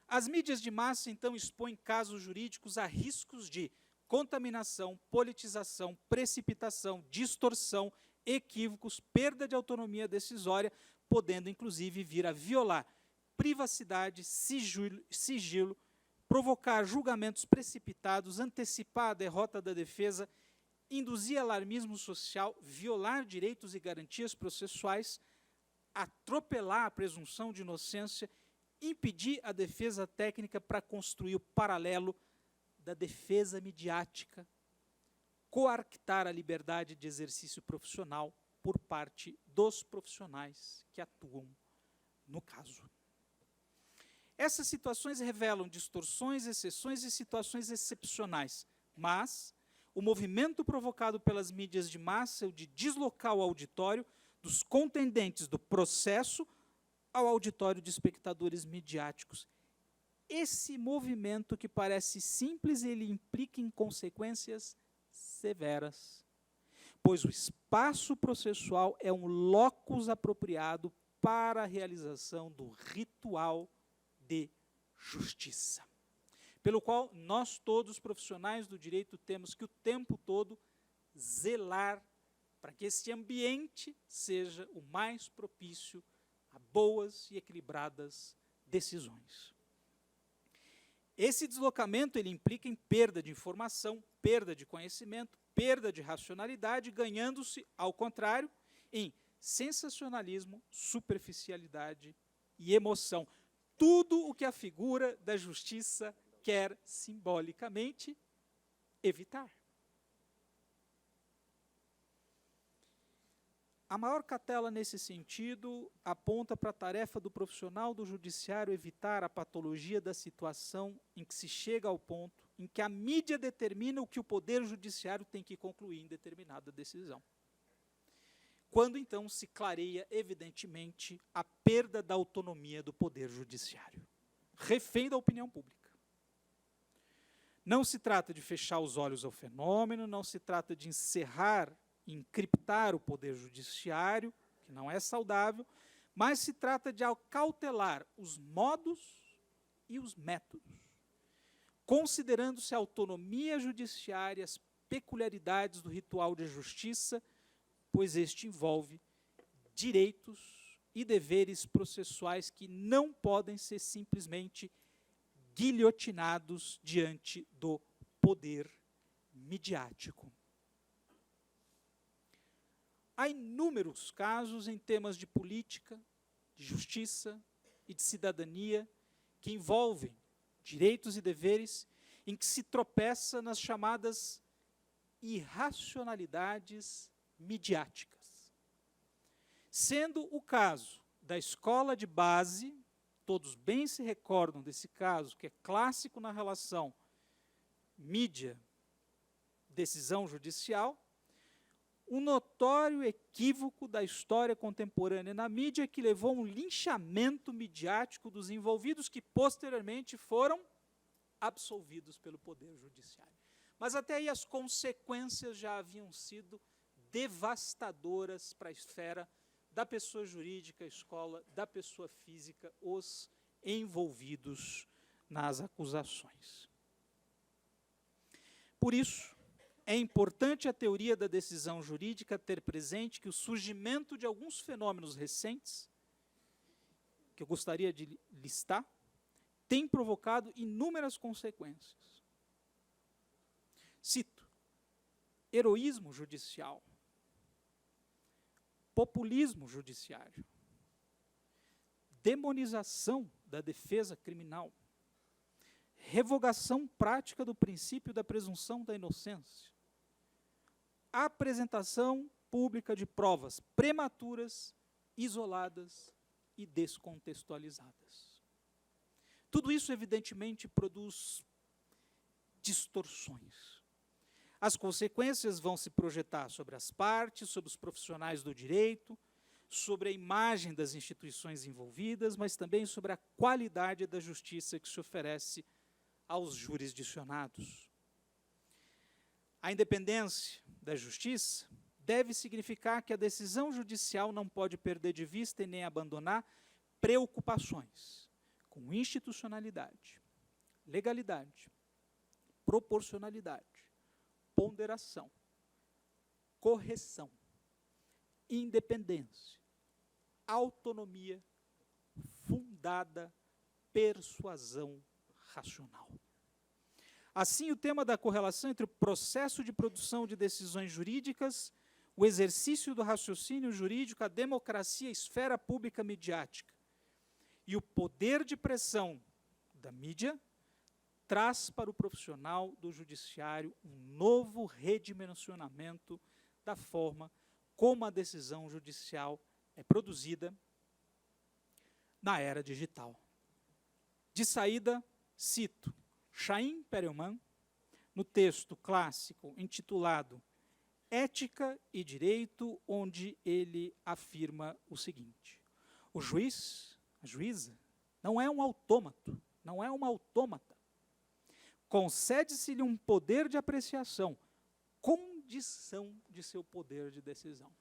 As mídias de massa, então, expõem casos jurídicos a riscos de contaminação, politização, precipitação, distorção, equívocos, perda de autonomia decisória, podendo, inclusive, vir a violar privacidade, sigilo, provocar julgamentos precipitados, antecipar a derrota da defesa, induzir alarmismo social, violar direitos e garantias processuais, atropelar a presunção de inocência, impedir a defesa técnica para construir o paralelo da defesa midiática, coartar a liberdade de exercício profissional por parte dos profissionais que atuam no caso. Essas situações revelam distorções, exceções e situações excepcionais, mas o movimento provocado pelas mídias de massa é o de deslocar o auditório dos contendentes do processo ao auditório de espectadores midiáticos. Esse movimento, que parece simples, ele implica em consequências severas, pois o espaço processual é um locus apropriado para a realização do ritual de justiça, pelo qual nós todos, profissionais do direito, temos que o tempo todo zelar para que esse ambiente seja o mais propício a boas e equilibradas decisões. Esse deslocamento ele implica em perda de informação, perda de conhecimento, perda de racionalidade, ganhando-se, ao contrário, em sensacionalismo, superficialidade e emoção. Tudo o que a figura da justiça quer simbolicamente evitar. A maior cautela nesse sentido aponta para a tarefa do profissional do judiciário evitar a patologia da situação em que se chega ao ponto em que a mídia determina o que o poder judiciário tem que concluir em determinada decisão. Quando, então, se clareia, evidentemente, a perda da autonomia do poder judiciário, refém da opinião pública. Não se trata de fechar os olhos ao fenômeno, não se trata de encerrar, encriptar o poder judiciário, que não é saudável, mas se trata de acautelar os modos e os métodos, considerando-se a autonomia judiciária, as peculiaridades do ritual de justiça, pois este envolve direitos e deveres processuais que não podem ser simplesmente guilhotinados diante do poder midiático. Há inúmeros casos em temas de política, de justiça e de cidadania que envolvem direitos e deveres em que se tropeça nas chamadas irracionalidades midiáticas. Sendo o caso da escola de base, todos bem se recordam desse caso, que é clássico na relação mídia-decisão judicial, um notório equívoco da história contemporânea na mídia que levou a um linchamento midiático dos envolvidos que posteriormente foram absolvidos pelo Poder Judiciário. Mas até aí as consequências já haviam sido devastadoras para a esfera da pessoa jurídica, a escola, da pessoa física, os envolvidos nas acusações. Por isso, é importante a teoria da decisão jurídica ter presente que o surgimento de alguns fenômenos recentes, que eu gostaria de listar, tem provocado inúmeras consequências. Cito: heroísmo judicial, populismo judiciário, demonização da defesa criminal, revogação prática do princípio da presunção da inocência, apresentação pública de provas prematuras, isoladas e descontextualizadas. Tudo isso, evidentemente, produz distorções. As consequências vão se projetar sobre as partes, sobre os profissionais do direito, sobre a imagem das instituições envolvidas, mas também sobre a qualidade da justiça que se oferece aos jurisdicionados. A independência da justiça deve significar que a decisão judicial não pode perder de vista e nem abandonar preocupações com institucionalidade, legalidade, proporcionalidade, ponderação, correção, independência, autonomia, fundada persuasão racional. Assim, o tema da correlação entre o processo de produção de decisões jurídicas, o exercício do raciocínio jurídico, a democracia, a esfera pública midiática e o poder de pressão da mídia, traz para o profissional do judiciário um novo redimensionamento da forma como a decisão judicial é produzida na era digital. De saída, cito Chaim Perelman, no texto clássico intitulado Ética e Direito, onde ele afirma o seguinte: o juiz, a juíza, não é um autômato, não é uma autômata. Concede-se-lhe um poder de apreciação, condição de seu poder de decisão.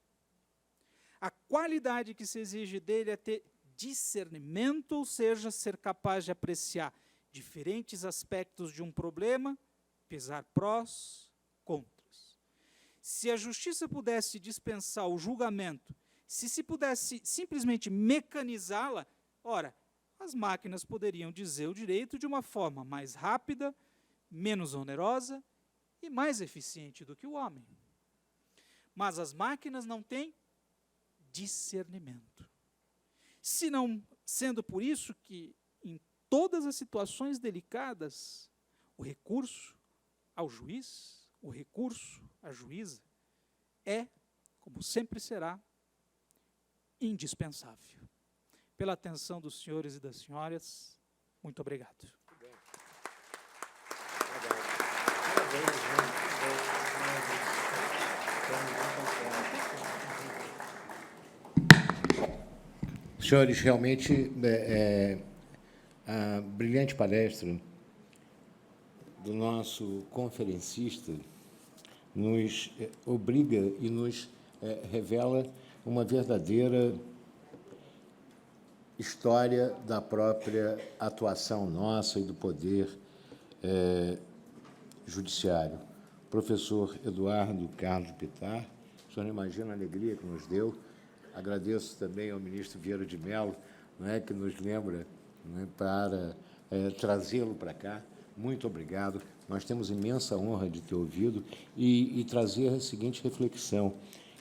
A qualidade que se exige dele é ter discernimento, ou seja, ser capaz de apreciar diferentes aspectos de um problema, pesar prós, contras. Se a justiça pudesse dispensar o julgamento, se pudesse simplesmente mecanizá-la, ora, as máquinas poderiam dizer o direito de uma forma mais rápida, menos onerosa e mais eficiente do que o homem. Mas as máquinas não têm discernimento. Se não sendo por isso que, em todas as situações delicadas, o recurso ao juiz, o recurso à juíza, é, como sempre será, indispensável. Pela atenção dos senhores e das senhoras, muito obrigado. Senhores, realmente a brilhante palestra do nosso conferencista nos obriga e nos revela uma verdadeira história da própria atuação nossa e do poder judiciário. Professor Eduardo Carlos Bittar, o senhor não imagina a alegria que nos deu. Agradeço também ao ministro Vieira de Mello, que nos lembra, para trazê-lo para cá. Muito obrigado. Nós temos imensa honra de ter ouvido e trazer a seguinte reflexão,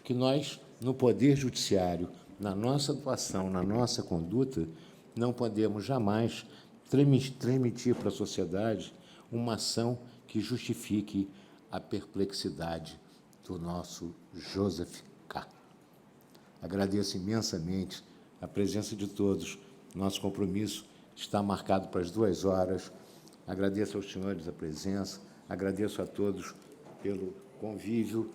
que nós, no Poder Judiciário, na nossa atuação, na nossa conduta, não podemos jamais transmitir para a sociedade uma ação que justifique a perplexidade do nosso Joseph K. Agradeço imensamente a presença de todos. Nosso compromisso está marcado para as 2 horas. Agradeço aos senhores a presença, agradeço a todos pelo convívio.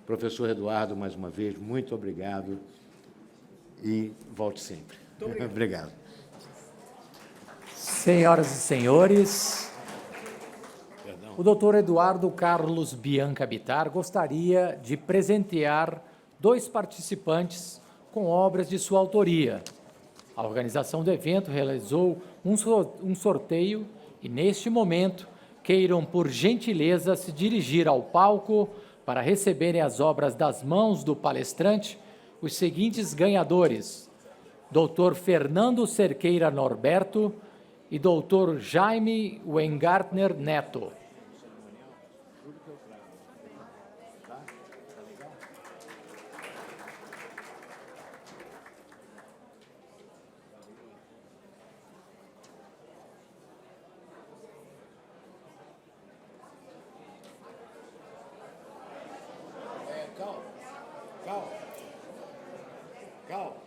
Professor Eduardo, mais uma vez, muito obrigado e volte sempre. Muito obrigado. Senhoras e senhores, o doutor Eduardo Carlos Bianca Bittar gostaria de presentear 2 participantes com obras de sua autoria. A organização do evento realizou um sorteio e, neste momento, queiram, por gentileza, se dirigir ao palco para receberem as obras das mãos do palestrante os seguintes ganhadores: Dr. Fernando Cerqueira Norberto e Dr. Jaime Weingartner Neto. Calma.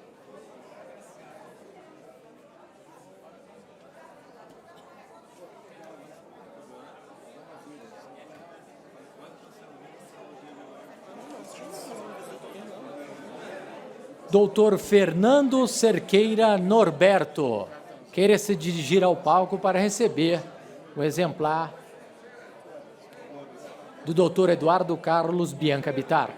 Doutor Fernando Cerqueira Norberto, queira se dirigir ao palco para receber o exemplar do doutor Eduardo Carlos Bianca Bittar.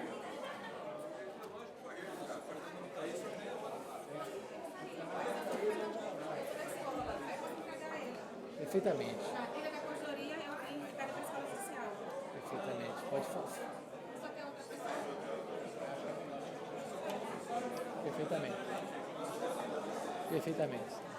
Perfeitamente. Perfeitamente. Pode falar. Perfeitamente. Perfeitamente.